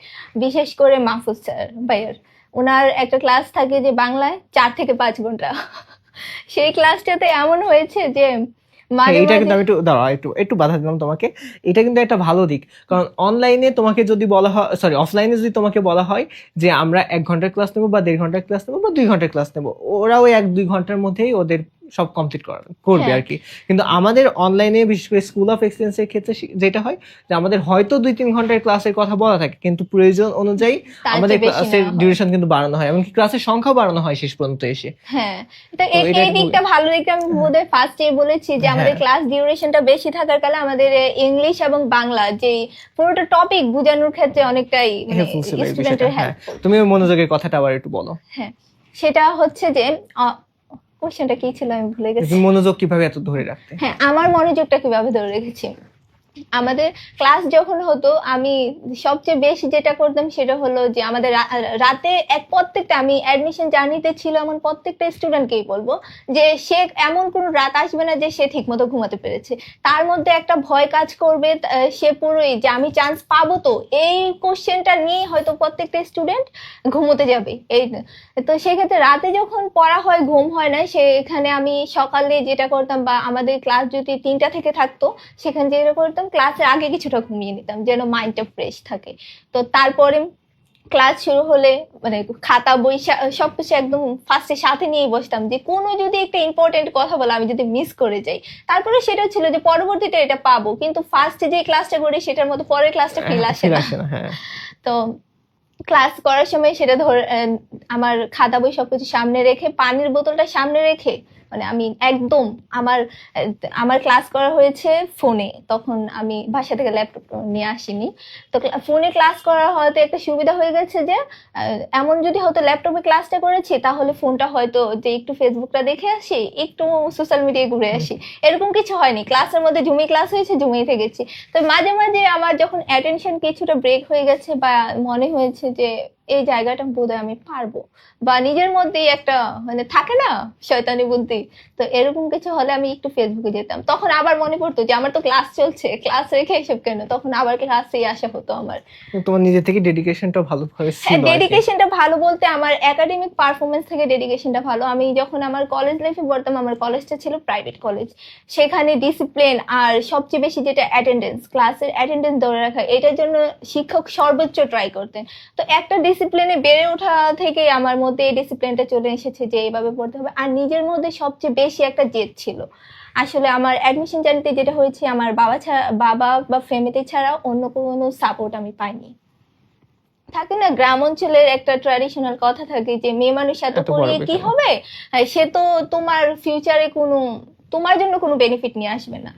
[SPEAKER 2] বিশেষ করে মাহফুজ স্যার ভাইয়ার, ওনার একটা ক্লাস থাকে যে বাংলায় 4 থেকে 5 ঘন্টা। সেই ক্লাসটাতে এমন হয়েছে যে মাঝে
[SPEAKER 1] এটা
[SPEAKER 2] মাঝে
[SPEAKER 1] কিন্তু আমি একটু দাঁড়াও, একটু একটু বাধা দিলাম তোমাকে। এটা কিন্তু একটা ভালো দিক, কারণ অনলাইনে তোমাকে যদি বলা হয়, সরি অফলাইনে যদি তোমাকে বলা হয় যে আমরা 1 ঘন্টার ক্লাস নেবো বা 1.5 ঘন্টার ক্লাস নেবো বা 2 ঘন্টার ক্লাস নেবো, ওরা ওই 1-2 ঘন্টার মধ্যেই ওদের সব কমপ্লিট করবে
[SPEAKER 2] হ্যাঁ
[SPEAKER 1] আর কি। কিন্তু আমাদের অনলাইনে বিশেষ করে স্কুল অফ এক্সেলেন্সের ক্ষেত্রে যেটা হয় যে আমাদের হয়তো 2-3 ঘন্টার ক্লাসের কথা বলা থাকে, কিন্তু প্রয়োজন অনুযায়ী
[SPEAKER 2] তার
[SPEAKER 1] আমাদের
[SPEAKER 2] চেয়ে বেশি
[SPEAKER 1] ক্লাসের
[SPEAKER 2] নেওয়া হয়।
[SPEAKER 1] ডিউরেশন কিন্তু বাড়ানো হয়, এমনকি ক্লাসের সংখ্যাও বাড়ানো হয় শেষ পর্যন্ত এসে।
[SPEAKER 2] হ্যাঁ, তো
[SPEAKER 1] তো
[SPEAKER 2] এই
[SPEAKER 1] এটা
[SPEAKER 2] এই দিকটা ভালো দিকটা আমি বোধহয় ফার্স্টে বলেছি যে আমাদের
[SPEAKER 1] হ্যাঁ,
[SPEAKER 2] ক্লাস ডিউরেশনটা বেশি থাকার কারণে আমাদের ইংলিশ এবং বাংলা যে পুরোটা টপিক বোঝানোর ক্ষেত্রে অনেকটাই মানে
[SPEAKER 1] হেল্পফুল ছিল এই বিষয়টা।
[SPEAKER 2] স্টুডেন্টের
[SPEAKER 1] হ্যাঁ,
[SPEAKER 2] হেল্পফুল।
[SPEAKER 1] তুমি ওই মনোযোগের কথাটা আবার একটু বলো।
[SPEAKER 2] হ্যাঁ, সেটা হচ্ছে যে কোশ্চেনটা কি ছিল আমি ভুলে গেছি।
[SPEAKER 1] তুমি মনোযোগ কিভাবে এত ধরে রাখতে?
[SPEAKER 2] হ্যাঁ, আমার মনোযোগটা কিভাবে ধরে রেখেছি, আমাদের ক্লাস যখন হতো আমি সবচেয়ে বেশি যেটা করতাম সেটা হলো যে আমাদের রাতে প্রত্যেকটা, আমি অ্যাডমিশন জার্নিতে ছিল এমন প্রত্যেকটা স্টুডেন্টকেই বলবো যে সে এমন কোনো রাত আসবে না যে সে ঠিকমতো ঘুমাতে পেরেছে, তার মধ্যে একটা ভয় কাজ করবে, সে পুরোই যে আমি চান্স পাবো, তো এই কোশ্চেনটা নিয়ে হয়তো প্রত্যেকটা স্টুডেন্ট ঘুমোতে যাবে। এই তো সেক্ষেত্রে রাতে যখন পড়া হয় ঘুম হয় না, সেখানে আমি সকালে যেটা করতাম বা আমাদের ক্লাস যদি 3টা থেকে থাকতো, সেখানে যেটা করতাম ক্লাসের আগে কিছুটা ঘুমিয়ে নিতাম যেন মাইন্ডটা ফ্রেশ থাকে। তো তারপরে ক্লাস শুরু হলে মানে খাতা বই সবকিছু একদম ফার্স্টে সাথে নিয়েই বসতাম, যে কোনো যদি একটা ইম্পর্টেন্ট কথা বলে আমি যদি মিস করে যাই, তারপরে সেটা ছিল যে পরবর্তীতে এটা পাবো, কিন্তু ফার্স্টে যে ক্লাসটা করি সেটার মতো পরের ক্লাসটা ফিল আসে
[SPEAKER 1] ফিরে
[SPEAKER 2] না।
[SPEAKER 1] আসে না, হ্যাঁ।
[SPEAKER 2] তো ক্লাস করার সময় সেটা ধরে আমার খাতা বই সবকিছু সামনে রেখে, পানির বোতলটা সামনে রেখে, মানে আমি একদম আমার আমার ক্লাস করা হয়েছে ফোনে, তখন আমি বাসা থেকে ল্যাপটপ নিয়ে আসিনি। তো ফোনে ক্লাস করা হয়তো একটা সুবিধা হয়ে গেছে যে এমন যদি হয়তো ল্যাপটপে ক্লাসটা করেছি তাহলে ফোনটা হয়তো যে একটু ফেসবুকটা দেখে আসি, একটু সোশ্যাল মিডিয়ায় ঘুরে আসি, এরকম কিছু হয়নি। ক্লাসের মধ্যে ঝুমিয়ে ক্লাস হয়েছে, ঝুমিয়ে থেকেছি। তো মাঝে মাঝে আমার যখন অ্যাটেনশন কিছুটা ব্রেক হয়ে গেছে বা মনে হয়েছে যে এই জায়গাটা বোধহয় আমি পারবো, বা নিজের মধ্যেই একটা মানে থাকে না শয়তানি বুদ্ধি, তো এরকম কিছু হলে আমি একটু ফেসবুকে যেতাম, তখন আবার মনে পড়তো যে আমার তো ক্লাস চলছে, ক্লাস রেখে এসব কেন, তখন আবার ক্লাসেই আসা হতো আমার।
[SPEAKER 1] তোমার নিজে থেকে ডেডিকেশনটা ভালোভাবে
[SPEAKER 2] হ্যাঁ,
[SPEAKER 1] ছিল আর কি।
[SPEAKER 2] ডেডিকেশনটা ভালো বলতে আমার একাডেমিক পারফরমেন্স থেকে ডেডিকেশনটা ভালো। আমি যখন আমার কলেজ লাইফে পড়তাম, আমার কলেজটা ছিল প্রাইভেট কলেজ, সেখানে ডিসিপ্লিন আর সবচেয়ে বেশি যেটা অ্যাটেন্ডেন্স, ক্লাসের অ্যাটেন্ডেন্স ধরে রাখা, এটার জন্য শিক্ষক সর্বোচ্চ ট্রাই করতেন। তো একটা ডিসিপ্লিনে বেড়ে ওঠা থেকে আমার মধ্যে এই ডিসিপ্লিনটা চলে এসেছে যে এইভাবে পড়তে হবে। আর নিজের মধ্যে সবচেয়ে বেশি একটা জেদ ছিল। আসলে আমার অ্যাডমিশন জার্নিতে যেটা হয়েছে, আমার বাবা বা ফ্যামিলি ছাড়া অন্য কোনো সাপোর্ট আমি পাইনি। থাকে না গ্রাম অঞ্চলের একটা ট্র্যাডিশনাল কথা থাকে যে মেয়ে মানুষ এত
[SPEAKER 1] এত বড়
[SPEAKER 2] পড়িয়ে কি
[SPEAKER 1] বিষয়।
[SPEAKER 2] হবে, সে তো তোমার ফিউচারে কোনো, তোমার জন্য কোনো বেনিফিট নিয়ে আসবে না।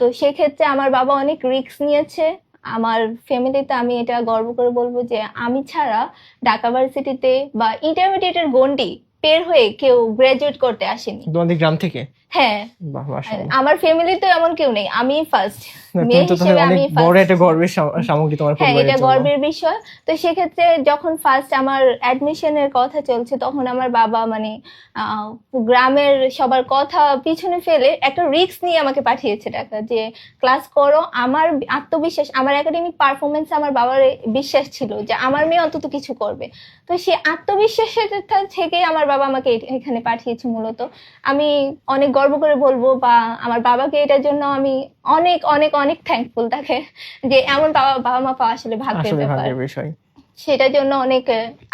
[SPEAKER 2] তো সেক্ষেত্রে আমার বাবা অনেক রিস্ক নিয়েছে। আমার ফ্যামিলিতে আমি এটা গর্ব করে বলবো যে আমি ছাড়া ঢাকা ভার্সিটিতে বা ইন্টারমিডিয়েটের গন্ডি বের হয়ে কেউ গ্রাজুয়েট করতে আসেনি।
[SPEAKER 1] তোমাদের গ্রাম থেকে?
[SPEAKER 2] হ্যাঁ,
[SPEAKER 1] বাহ, মাশাআল্লাহ।
[SPEAKER 2] আমার ফ্যামিলিতে এমন কেউ নেই, আমি ফার্স্ট
[SPEAKER 1] না,
[SPEAKER 2] মেয়ে
[SPEAKER 1] তুমি তো তাহলে
[SPEAKER 2] হিসেবে,
[SPEAKER 1] অনেক
[SPEAKER 2] আমি
[SPEAKER 1] বড়
[SPEAKER 2] ফার্স্ট।
[SPEAKER 1] একটা গর্বের সামগ্রী তোমার
[SPEAKER 2] হ্যাঁ,
[SPEAKER 1] পরিবারের
[SPEAKER 2] এটা
[SPEAKER 1] জন্য।
[SPEAKER 2] গর্বের বিষয়। তো সেক্ষেত্রে যখন ফার্স্ট আমার অ্যাডমিশনের কথা চলছে, তখন আমার বাবা মানে আহ, গ্রামের সবার কথা পিছনে ফেলে একটা রিস্ক নিয়ে আমাকে পাঠিয়েছে ঢাকা, যে ক্লাস করো। আমার আত্মবিশ্বাস, আমার একাডেমিক পারফরমেন্স, আমার বাবার বিশ্বাস ছিল যে আমার মেয়ে অন্তত কিছু করবে। তো সে আত্মবিশ্বাসের থেকে আমার বাবা আমাকে এখানে পাঠিয়েছে মূলত। আমি অনেক গর্ব করে বলবো, বা আমার বাবাকে এটার জন্য আমি অনেক অনেক অনেক থ্যাঙ্কফুল তাকে, যে এমন বাবা বাবা মা পাওয়া আসলে ভাগ্যের
[SPEAKER 1] আসলে
[SPEAKER 2] ব্যাপার।
[SPEAKER 1] ভাগ্যের বিষয়।
[SPEAKER 2] সেটার জন্য অনেক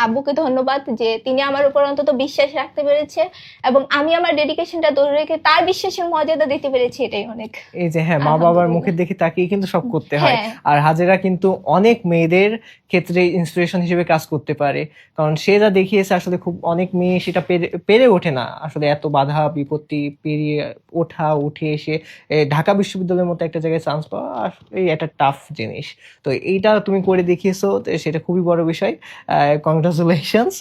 [SPEAKER 2] আব্বুকে ধন্যবাদ, যে তিনি আমার উপর অন্তত বিশ্বাস রাখতে পেরেছে, এবং আমি আমার ডেডিকেশনটা ধরে রেখে তার বিশ্বাসের মর্যাদা দিতে পেরেছি, এটাই অনেক।
[SPEAKER 1] এই যে হ্যাঁ, মা বাবার
[SPEAKER 2] আলহামদুলিল্লাহ।
[SPEAKER 1] মুখের দেখে তাকিয়ে কিন্তু সব করতে হয়।
[SPEAKER 2] হ্যাঁ,
[SPEAKER 1] আর হাজেরা কিন্তু অনেক মেয়েদের ক্ষেত্রে ইন্সপিরেশন হিসেবে কাজ করতে পারে, কারণ সে যা দেখিয়েছে আসলে খুব অনেক মেয়ে সেটা পেরে ওঠে না আসলে। এত বাধা বিপত্তি পেরিয়ে উঠে এসে ঢাকা বিশ্ববিদ্যালয়ের মতো একটা জায়গায় চান্স পাওয়া আসলে একটা টাফ জিনিস। তো এইটা তুমি করে দেখিয়েছো, তো সেটা খুবই বড় বিষয়। কংগ্রাচুলেশনস।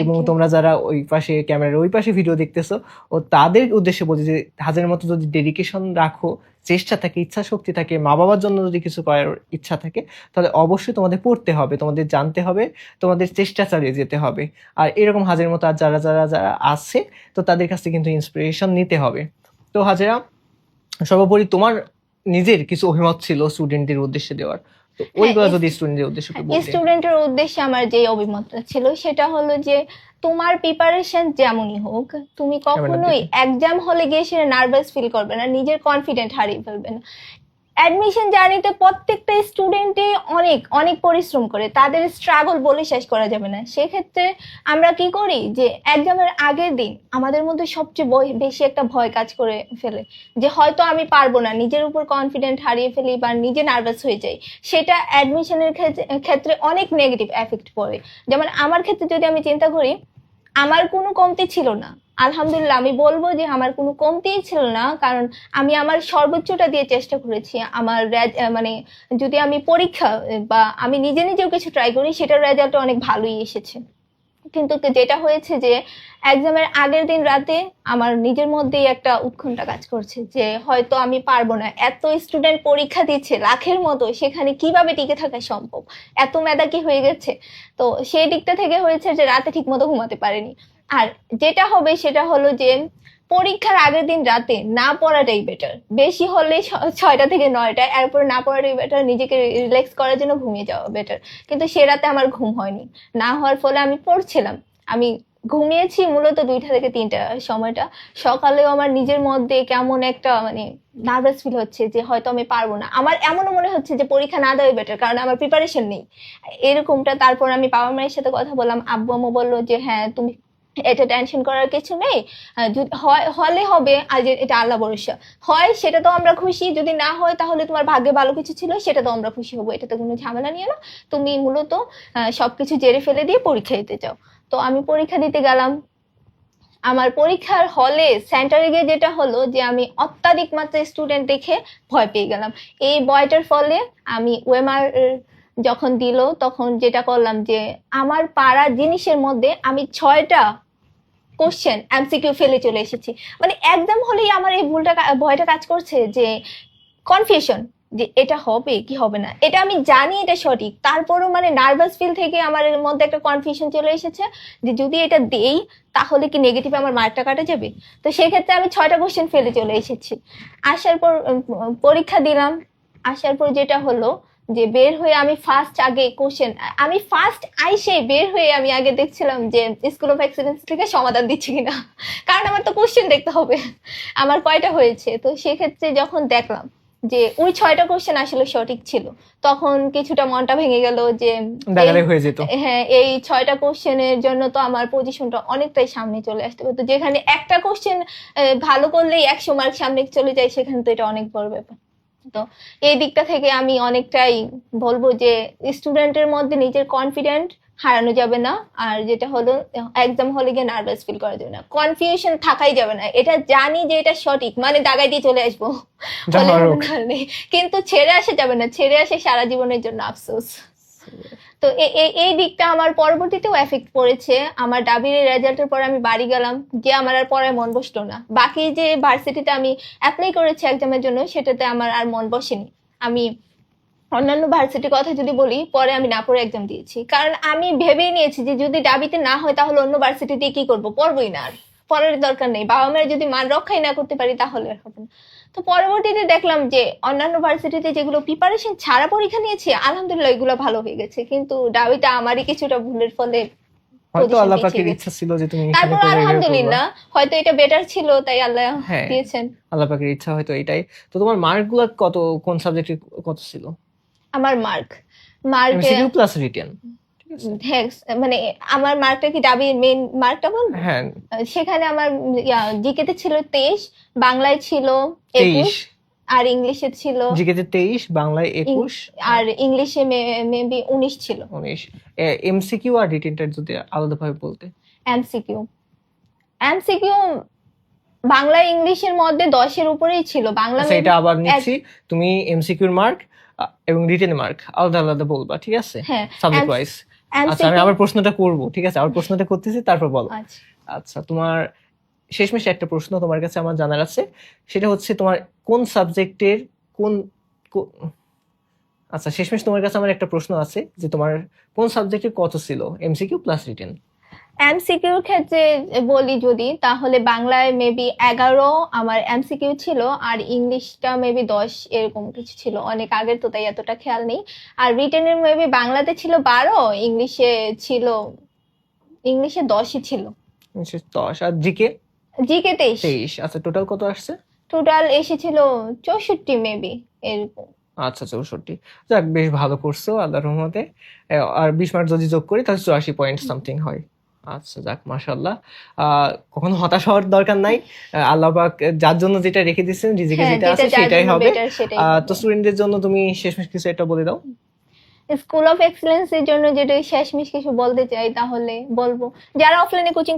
[SPEAKER 1] এবং
[SPEAKER 2] you.
[SPEAKER 1] তোমরা যারা ওই পাশে ক্যামেরার ওই পাশে ভিডিও দেখতেছো, ও তাদের উদ্দেশ্যে বলছি যে হাজারের মতো যদি ডেডিকেশন রাখো, চেষ্টা থাকে, ইচ্ছা শক্তি থাকে, মা বাবার জন্য যদি কিছু করার ইচ্ছা থাকে, তাহলে অবশ্যই তোমাদের পড়তে হবে, তোমাদের জানতে হবে, তোমাদের চেষ্টা চালিয়ে যেতে হবে। আর এরকম হাজারের মতো আর যারা যারা যারা আছে, তো তাদের কাছ থেকে কিন্তু ইন্সপিরেশন নিতে হবে। তো হাজারা, সর্বোপরি তোমার নিজের কিছু অভিমত ছিল স্টুডেন্টদের উদ্দেশ্যে দেওয়ার, তো ওইগুলো যদি স্টুডেন্টদের উদ্দেশ্যে একটু বলতে।
[SPEAKER 2] স্টুডেন্টের উদ্দেশ্যে আমার যে অভিমতটা ছিল সেটা হলো যে, তোমার প্রিপারেশন যেমনই হোক, তুমি কখনোই এক্সাম হলে গিয়ে সেটা নার্ভাস ফিল করবে না, নিজের কনফিডেন্ট হারিয়ে ফেলবে না। অ্যাডমিশন জার্নিতে প্রত্যেকটা স্টুডেন্টই অনেক অনেক পরিশ্রম করে, তাদের স্ট্রাগল বলে শেষ করা যাবে না। সেক্ষেত্রে আমরা কি করি, যে এক্সামের আগের দিন আমাদের মধ্যে সবচেয়ে বেশি একটা ভয় কাজ করে ফেলে, যে হয়তো আমি পারবো না, নিজের উপর কনফিডেন্ট হারিয়ে ফেলি বা নিজে নার্ভাস হয়ে যাই। সেটা অ্যাডমিশনের ক্ষেত্রে অনেক নেগেটিভ এফেক্ট পড়ে। যেমন আমার ক্ষেত্রে যদি আমি চিন্তা করি, আমার কোনো কমতি ছিল না, আলহামদুলিল্লাহ আমি বলবো যে আমার কোনো কমতিই ছিল না, কারণ আমি আমার সর্বোচ্চটা দিয়ে চেষ্টা করেছি। আমার মানে যদি আমি পরীক্ষা বা আমি নিজে নিজেও কিছু ট্রাই করি, সেটার রেজাল্ট অনেক ভালোই এসেছে। কিন্তু যেটা হয়েছে যে এক্সামের আগের দিন রাতে আমার নিজের মধ্যেই একটা উৎকণ্ঠা কাজ করছে, যে হয়তো আমি পারবো না, এত স্টুডেন্ট পরীক্ষা দিচ্ছে লাখের মতো, সেখানে কিভাবে টিকে থাকা সম্ভব, এত মেধা কি হয়ে গেছে। তো সেই দিকটা থেকে হয়েছে যে রাতে ঠিক মতো ঘুমাতে পারিনি। আর যেটা হবে সেটা হলো যে, পরীক্ষার আগের দিন রাতে না পড়াটাই বেটার, বেশি হলে 6টা থেকে 9টা, এরপর না পড়াটাই বেটার, নিজেকে রিল্যাক্স করার জন্য ঘুমিয়ে যাওয়া বেটার। কিন্তু সে রাতে আমার ঘুম হয়নি, না হওয়ার ফলে আমি পড়ছিলাম, আমি ঘুমিয়েছি মূলত 2টা থেকে 3টা সময়টা। সকালেও আমার নিজের মধ্যে কেমন একটা মানে নার্ভাস ফিল হচ্ছে, যে হয়তো আমি পারবো না, আমার এমনও মনে হচ্ছে যে পরীক্ষা না দেওয়াই বেটার, কারণ আমার প্রিপারেশন নেই এরকমটা। তারপর আমি বাবা মায়ের সাথে কথা বললাম, আব্বু আম্মু বললো যে হ্যাঁ তুমি এটা টেনশন করার কিছু নেই, হলে হবে, আর এটা আল্লাহ ভরসা, হয় সেটা তো আমরা খুশি, যদি না হয় তাহলে তোমার ভাগ্যে ভালো কিছু ছিল, সেটা তো আমরা খুশি হবো, এটাতে কোনো ঝামেলা নিয়ে না, তুমি মূলত সবকিছু জেরে ফেলে দিয়ে পরীক্ষা দিতে চাও। তো আমি পরীক্ষা দিতে গেলাম। আমার পরীক্ষার হলে সেন্টারে গিয়ে যেটা হলো, যে আমি অত্যাধিক মাত্রায় স্টুডেন্ট দেখে ভয় পেয়ে গেলাম। এই ভয়টার ফলে আমি ওএমআর যখন দিল, তখন যেটা করলাম, যে আমার পাড়া জিনিসের মধ্যে আমি 6টা কোশ্চেন এমসিকিউ ফেলে চলে এসেছি। মানে এক্সাম হলেই আমার এই ভয়টা কাজ করছে, যে কনফিউশন, যে এটা হবে কি হবে না, এটা আমি জানি এটা সঠিক, তারপরও মানে নার্ভাস ফিল থেকে আমার এর মধ্যে একটা কনফিউশন চলে এসেছে, যে যদি এটা দেই তাহলে কি নেগেটিভ আমার মার্কটা কাটা যাবে। তো সেক্ষেত্রে আমি 6টা কোশ্চেন ফেলে চলে এসেছি। আসার পর পরীক্ষা দিলাম। আসার পর যেটা হলো, যে বের হয়ে আমি আগে কোশ্চেন, আমি আইসে বের হয়ে আমি আগে দেখছিলাম যে স্কুল অফ এক্সিলেন্স থেকে সমাধান দিচ্ছে কিনা, কারণ আমার তো কোশ্চেন দেখতে হবে আমার কয়টা হয়েছে। তো সেক্ষেত্রে যখন দেখলাম যে ওই 6টা কোশ্চেন আসলে সঠিক ছিল, তখন কিছুটা মনটা ভেঙে গেল, যে
[SPEAKER 1] হয়ে যেত।
[SPEAKER 2] হ্যাঁ, এই 6টা কোশ্চেনের জন্য তো আমার পজিশনটা অনেকটাই সামনে চলে আসতে পারতো, যেখানে একটা কোশ্চেন ভালো করলেই 100 মার্ক সামনে চলে যায়, সেখানে তো এটা অনেক বড় ব্যাপার। তো এই দিকটা থেকে আমি অনেকটাই বলবো যে স্টুডেন্টের মধ্যে নিজের কনফিডেন্ট হারানো যাবে না, আর যেটা হলো এক্সাম হলে গিয়ে নার্ভাস ফিল করা যাবে না, কনফিউশন থাকাই যাবে না, এটা জানি যে এটা সঠিক মানে দাগাই দিয়ে চলে আসবো, কিন্তু ছেড়ে আসা যাবে না, ছেড়ে আসে সারা জীবনের জন্য আফসোস। তো এই দিকটা আমার পরবর্তীতেও এফেক্ট পড়েছে। আমার ডাবির রেজাল্টের পরে আমি বাড়ি গেলাম, যে আমার আর পড়ায় মন বসলো না। বাকি যে ভার্সিটিতে আমি অ্যাপ্লাই করেছি এক্সামের জন্য, সেটাতে আমার আর মন বসেনি। আমি অন্যান্য ভার্সিটির কথা যদি বলি, পরে আমি না পড়ে এক্সাম দিয়েছি, কারণ আমি ভেবেই নিয়েছি যে যদি ডাবিতে না হয় তাহলে অন্য ভার্সিটিতে কি করব, পড়বই না, আর পড়ার দরকার নেই। বাবা মায়ের যদি মান রক্ষাই না করতে পারি তাহলে আর হবে না। তো পরবর্তীতে দেখলাম যে অন্যান্য ভার্সিটিতে যেগুলো প্রিপারেশন ছাড়া পরীক্ষা নিয়েছি, আলহামদুলিল্লাহ এগুলো ভালো হয়ে গেছে, কিন্তু ডাবিটা আমারই কিছুটা ভুলের ফলে
[SPEAKER 1] হয়তো
[SPEAKER 2] পজিশন
[SPEAKER 1] আল্লাহ
[SPEAKER 2] পিছিয়ে
[SPEAKER 1] পাকের
[SPEAKER 2] গেছে।
[SPEAKER 1] ইচ্ছা ছিল যে তুমি এখানে
[SPEAKER 2] তারপর
[SPEAKER 1] পড়ে বের করবা।
[SPEAKER 2] আলহামদুলিল্লাহ হয়তো এটা বেটার ছিল, তাই আল্লাহ
[SPEAKER 1] হ্যাঁ,
[SPEAKER 2] দিয়েছেন।
[SPEAKER 1] আল্লাহ পাকের ইচ্ছা হয়তো এটাই। তো তোমার মার্কগুলো কত, কোন সাবজেক্টে কত ছিল?
[SPEAKER 2] আমার মার্ক
[SPEAKER 1] এমসিকিউ প্লাস রিটেন, ঠিক আছে?
[SPEAKER 2] মানে আমার মার্কটা কি ডাবির মেইন মার্কটা বলবো?
[SPEAKER 1] হ্যাঁ,
[SPEAKER 2] সেখানে আমার জিকেতে ছিল 23, বাংলায় ছিল 21,
[SPEAKER 1] 23,
[SPEAKER 2] আর ইংলিশে ছিল
[SPEAKER 1] জিকেতে 23, বাংলায় 21,
[SPEAKER 2] আর ইংলিশে মেবি 19 ছিল।
[SPEAKER 1] 19। এমসিকিউ আর রিটেনটা যদি আলাদাভাবে বলতে।
[SPEAKER 2] এমসিকিউ বাংলা ইংলিশের মধ্যে 10-এর উপরেই ছিল। বাংলা
[SPEAKER 1] আচ্ছা, এটা আবার নিচ্ছি, তুমি এমসিকিউর মার্ক এবং রিটেন মার্ক আলাদা আলাদা বলবা, ঠিক আছে?
[SPEAKER 2] হ্যাঁ,
[SPEAKER 1] সাবজেক্ট ওয়াইজ। আচ্ছা, আমি আবার প্রশ্নটা করব, ঠিক আছে? আবার প্রশ্নটা করতেছি, তারপর বলো।
[SPEAKER 2] আচ্ছা,
[SPEAKER 1] আচ্ছা, তোমার শেষমেশ একটা প্রশ্ন তোমার কাছে আমার জানার আছে, সেটা হচ্ছে তোমার কোন সাবজেক্টের আচ্ছা, শেষমেশ তোমার কাছে আমার একটা প্রশ্ন আছে যে তোমার কোন সাবজেক্টে কত ছিল এমসিকিউ প্লাস রিটেন?
[SPEAKER 2] এমসিকিউর ক্ষেত্রে বলি যদি, তাহলে বাংলায় মেবি 11 আমার এমসিকিউ ছিল, আর ইংলিশটা মেবি 10 এরকম কিছু ছিল। অনেক আগের তো, তাই এতটা খেয়াল নেই। আর রিটেনের মেবি বাংলাতে ছিল 12, ইংলিশে 10ই ছিল।
[SPEAKER 1] 10। আর জিকে?
[SPEAKER 2] জিকে 23।
[SPEAKER 1] 23। আচ্ছা, টোটাল কত আসছে?
[SPEAKER 2] টোটাল এসেছিল 64 মেবি এরকম।
[SPEAKER 1] আচ্ছা, 64। যাক, বেশ ভালো করছো আল্লাহর রহমতে। আর 20 মার্ক যদি যোগ করি তাহলে 84 পয়েন্ট সামথিং হয়। আচ্ছা, যাক, মাশাআল্লাহ। কখনো হতাশ হওয়ার দরকার নাই। আল্লাহ পাক যার জন্য যেটা রেখে দিয়েছেন, রিজিকে
[SPEAKER 2] হ্যাঁ,
[SPEAKER 1] যেটা আছে
[SPEAKER 2] যেটা যার
[SPEAKER 1] সেটাই
[SPEAKER 2] জন্য
[SPEAKER 1] হবে।
[SPEAKER 2] বেটার সেটাই হবে।
[SPEAKER 1] তো স্টুডেন্টদের জন্য তুমি শেষমেশ কিছু একটা বলে দাও।
[SPEAKER 2] স্কুল অফ এক্সেলেন্স এর জন্য যেটা শেষমেশ কিছু বলতে চাই, তাহলে বলবো যারা অফলাইনে কোচিং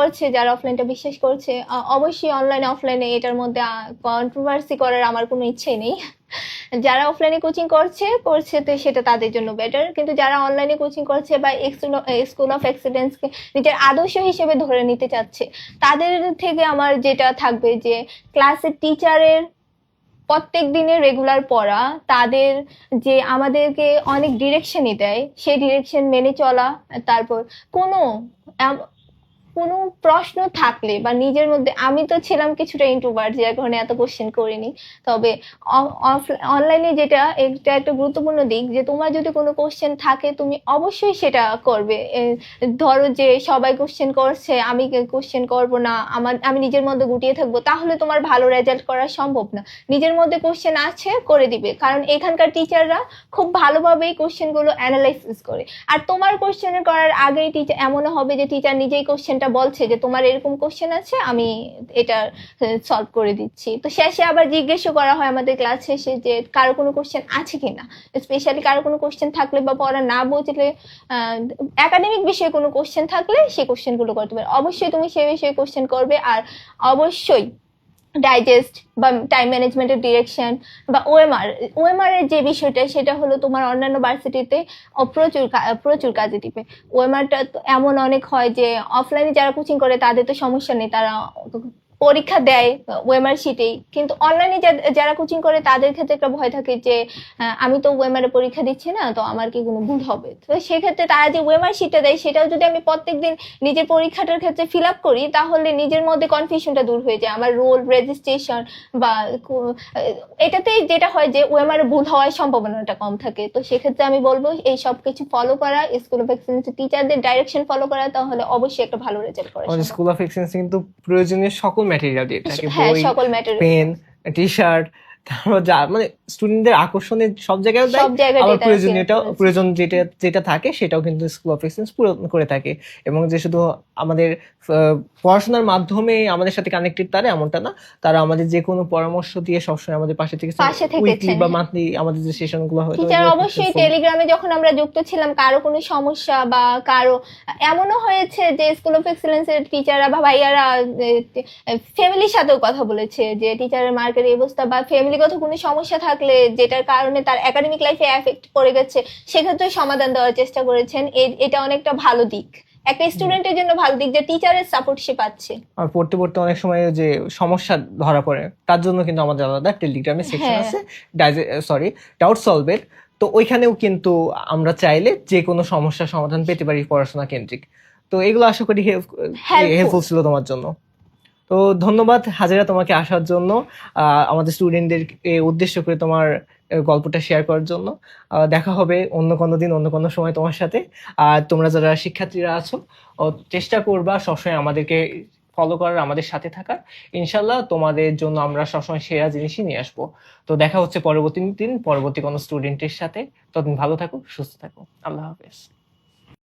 [SPEAKER 2] করছে, যারা অফলাইনটা বিশ্বাস করছে, অবশ্যই অনলাইন অফলাইনে এটার মধ্যে কন্ট্রোভার্সি করার আমার কোনো ইচ্ছেই নেই। যারা অফলাইনে কোচিং করছে তো সেটা তাদের জন্য বেটার, কিন্তু যারা অনলাইনে কোচিং করছে বা স্কুল অফ এক্সেলেন্সকে নিজের আদর্শ হিসেবে ধরে নিতে চাচ্ছে, তাদের থেকে আমার যেটা থাকবে যে ক্লাসের টিচারের প্রত্যেক দিনের রেগুলার পড়া, তাদের যে আমাদেরকে অনেক ডিরেকশনই দেয়, সেই ডিরেকশন মেনে চলা। তারপর কোনো কোনো প্রশ্ন থাকলে বা নিজের মধ্যে, আমি তো ছিলাম কিছুটা ইন্ট্রোভার্ট, যার কারণে এত কোশ্চেন করিনি। তবে অনলাইনে যেটা এটা একটা গুরুত্বপূর্ণ দিক, যে তোমার যদি কোনো কোশ্চেন থাকে তুমি অবশ্যই সেটা করবে। ধরো যে সবাই কোশ্চেন করছে, আমি কোশ্চেন করব না, আমি নিজের মধ্যে গুটিয়ে থাকবো, তাহলে তোমার ভালো রেজাল্ট করা সম্ভব না। নিজের মধ্যে কোশ্চেন আছে, করে দিবে, কারণ এখানকার টিচাররা খুব ভালোভাবেই কোশ্চেনগুলো অ্যানালাইসিস করে। আর তোমার কোশ্চেন করার আগেই টিচার এমনও হবে যে টিচার নিজেই কোশ্চেনটা বলছে যে তোমার এরকম কোশ্চেন আছে, আমি এটা সলভ করে দিচ্ছি। তো শেষে আবার জিজ্ঞেসও করা হয় আমাদের ক্লাস শেষে যে কারো কোনো কোশ্চেন আছে কিনা। স্পেশালি কারো কোনো কোশ্চেন থাকলে বা পড়া না বুঝলে, একাডেমিক বিষয়ে কোনো কোশ্চেন থাকলে সেই কোশ্চেনগুলো করতে পারে। অবশ্যই তুমি সেই বিষয়ে কোশ্চেন করবে, আর অবশ্যই ডাইজেস্ট বা টাইম ম্যানেজমেন্টের ডিরেকশন বা ওএমআর এর যে বিষয়টা, সেটা হলো তোমার অন্যান্য ভার্সিটিতে প্রচুর কাজে দিবে। ওএমআরটা এমন অনেক হয় যে অফলাইনে যারা কোচিং করে তাদের তো সমস্যা নেই, তারা পরীক্ষা দেয় ওএমআর শিটেই, কিন্তু অনলাইনে যারা কোচিং করে তাদের ক্ষেত্রে একটা ভয় থাকে যে আমি তো ওএমআর এ পরীক্ষা দিচ্ছি না, তো আমার কি কোনো ভুল হবে। তো সেক্ষেত্রে তারা যে ওএমআর শিটটা দেয়, সেটাও যদি আমি প্রত্যেকদিন নিজের পরীক্ষাটার ক্ষেত্রে ফিল আপ করি, তাহলে নিজের মধ্যে কনফিউশনটা দূর হয়ে যায়। আমার রোল রেজিস্ট্রেশন বা এটাতেই যেটা হয় যে ওএমআর এ ভুল হওয়ার সম্ভাবনাটা কম থাকে। তো সেক্ষেত্রে আমি বলবো এই সব কিছু ফলো করা, স্কুল অফ এক্সেলেন্স টিচারদের ডাইরেকশন ফলো করা, তাহলে অবশ্যই একটা ভালো রেজাল্ট করা সম্ভব।
[SPEAKER 1] স্কুল অফ এক্সেলেন্স কিন্তু প্রয়োজনীয় সকল ম্যাটেরিয়াল দিয়ে থাকে,
[SPEAKER 2] হ্যাঁ,
[SPEAKER 1] বই,
[SPEAKER 2] সকল ম্যাটেরিয়াল,
[SPEAKER 1] পেন, টি শার্ট, তারপর যা মানে স্টুডেন্টদের আকর্ষণের সব জায়গায় দেয়।
[SPEAKER 2] সব জায়গায়
[SPEAKER 1] আবার
[SPEAKER 2] এটা
[SPEAKER 1] প্রয়োজন যেটা থাকে সেটাও কিন্তু স্কুল অফ এক্সেলেন্স পূরণ করে থাকে। এবং যে শুধু আমাদের পড়াশোনার মাধ্যমে আমাদের সাথে কানেক্টেড তারা এমনটা না, তারা আমাদের যে কোনো পরামর্শ দিয়ে সবসময় আমাদের পাশে থেকে উইকলি বা মান্থলি আমাদের যে সেশনগুলো হয়,
[SPEAKER 2] টিচার অবশ্যই টেলিগ্রামে যখন আমরা যুক্ত ছিলাম, কারো কোনো সমস্যা বা কারো এমনও হয়েছে যে স্কুল অফ এক্সেলেন্স এর টিচাররা বা ভাইয়ারা ফ্যামিলির সাথেও কথা বলেছে যে টিচারের মার্কের এই অবস্থা, বা ফ্যামিলি ফ্যামিলিগত কোনো সমস্যা থাকলে যেটার কারণে তার একাডেমিক লাইফে এফেক্ট পড়ে গেছে, সেক্ষেত্রে সমাধান দেওয়ার চেষ্টা করেছেন। এটা অনেকটা ভালো দিক, একটা স্টুডেন্টের জন্য ভালো দিক যে টিচারের সাপোর্ট সে পাচ্ছে।
[SPEAKER 1] আর পড়তে পড়তে অনেক সময় যে সমস্যা ধরা পড়ে, তার জন্য কিন্তু আমাদের আলাদা টেলিগ্রামে সেকশন
[SPEAKER 2] হ্যাঁ।
[SPEAKER 1] আছে, ডাউট সলভের। তো ওইখানেও কিন্তু আমরা চাইলে যে কোনো সমস্যার সমাধান পেতে পারি পড়াশোনা কেন্দ্রিক। তো এগুলো আশা করি হেল্পফুল ছিল তোমার জন্য। তো ধন্যবাদ হাজেরা তোমাকে আসার জন্য, আমাদের স্টুডেন্টদের উদ্দেশ্য করে তোমার গল্পটা শেয়ার করার জন্য। দেখা হবে অন্য কোনো দিন, অন্য কোনো সময় তোমার সাথে। আর তোমরা যারা শিক্ষার্থীরা আছো, চেষ্টা করবা সবসময় আমাদেরকে ফলো করার, আমাদের সাথে থাকার। ইনশাল্লাহ তোমাদের জন্য আমরা সবসময় সেরা জিনিসই নিয়ে আসবো। তো দেখা হচ্ছে পরবর্তী দিন পরবর্তী কোনো স্টুডেন্টের সাথে। ততদিন ভালো থাকো, সুস্থ থাকো। আল্লাহ হাফেজ।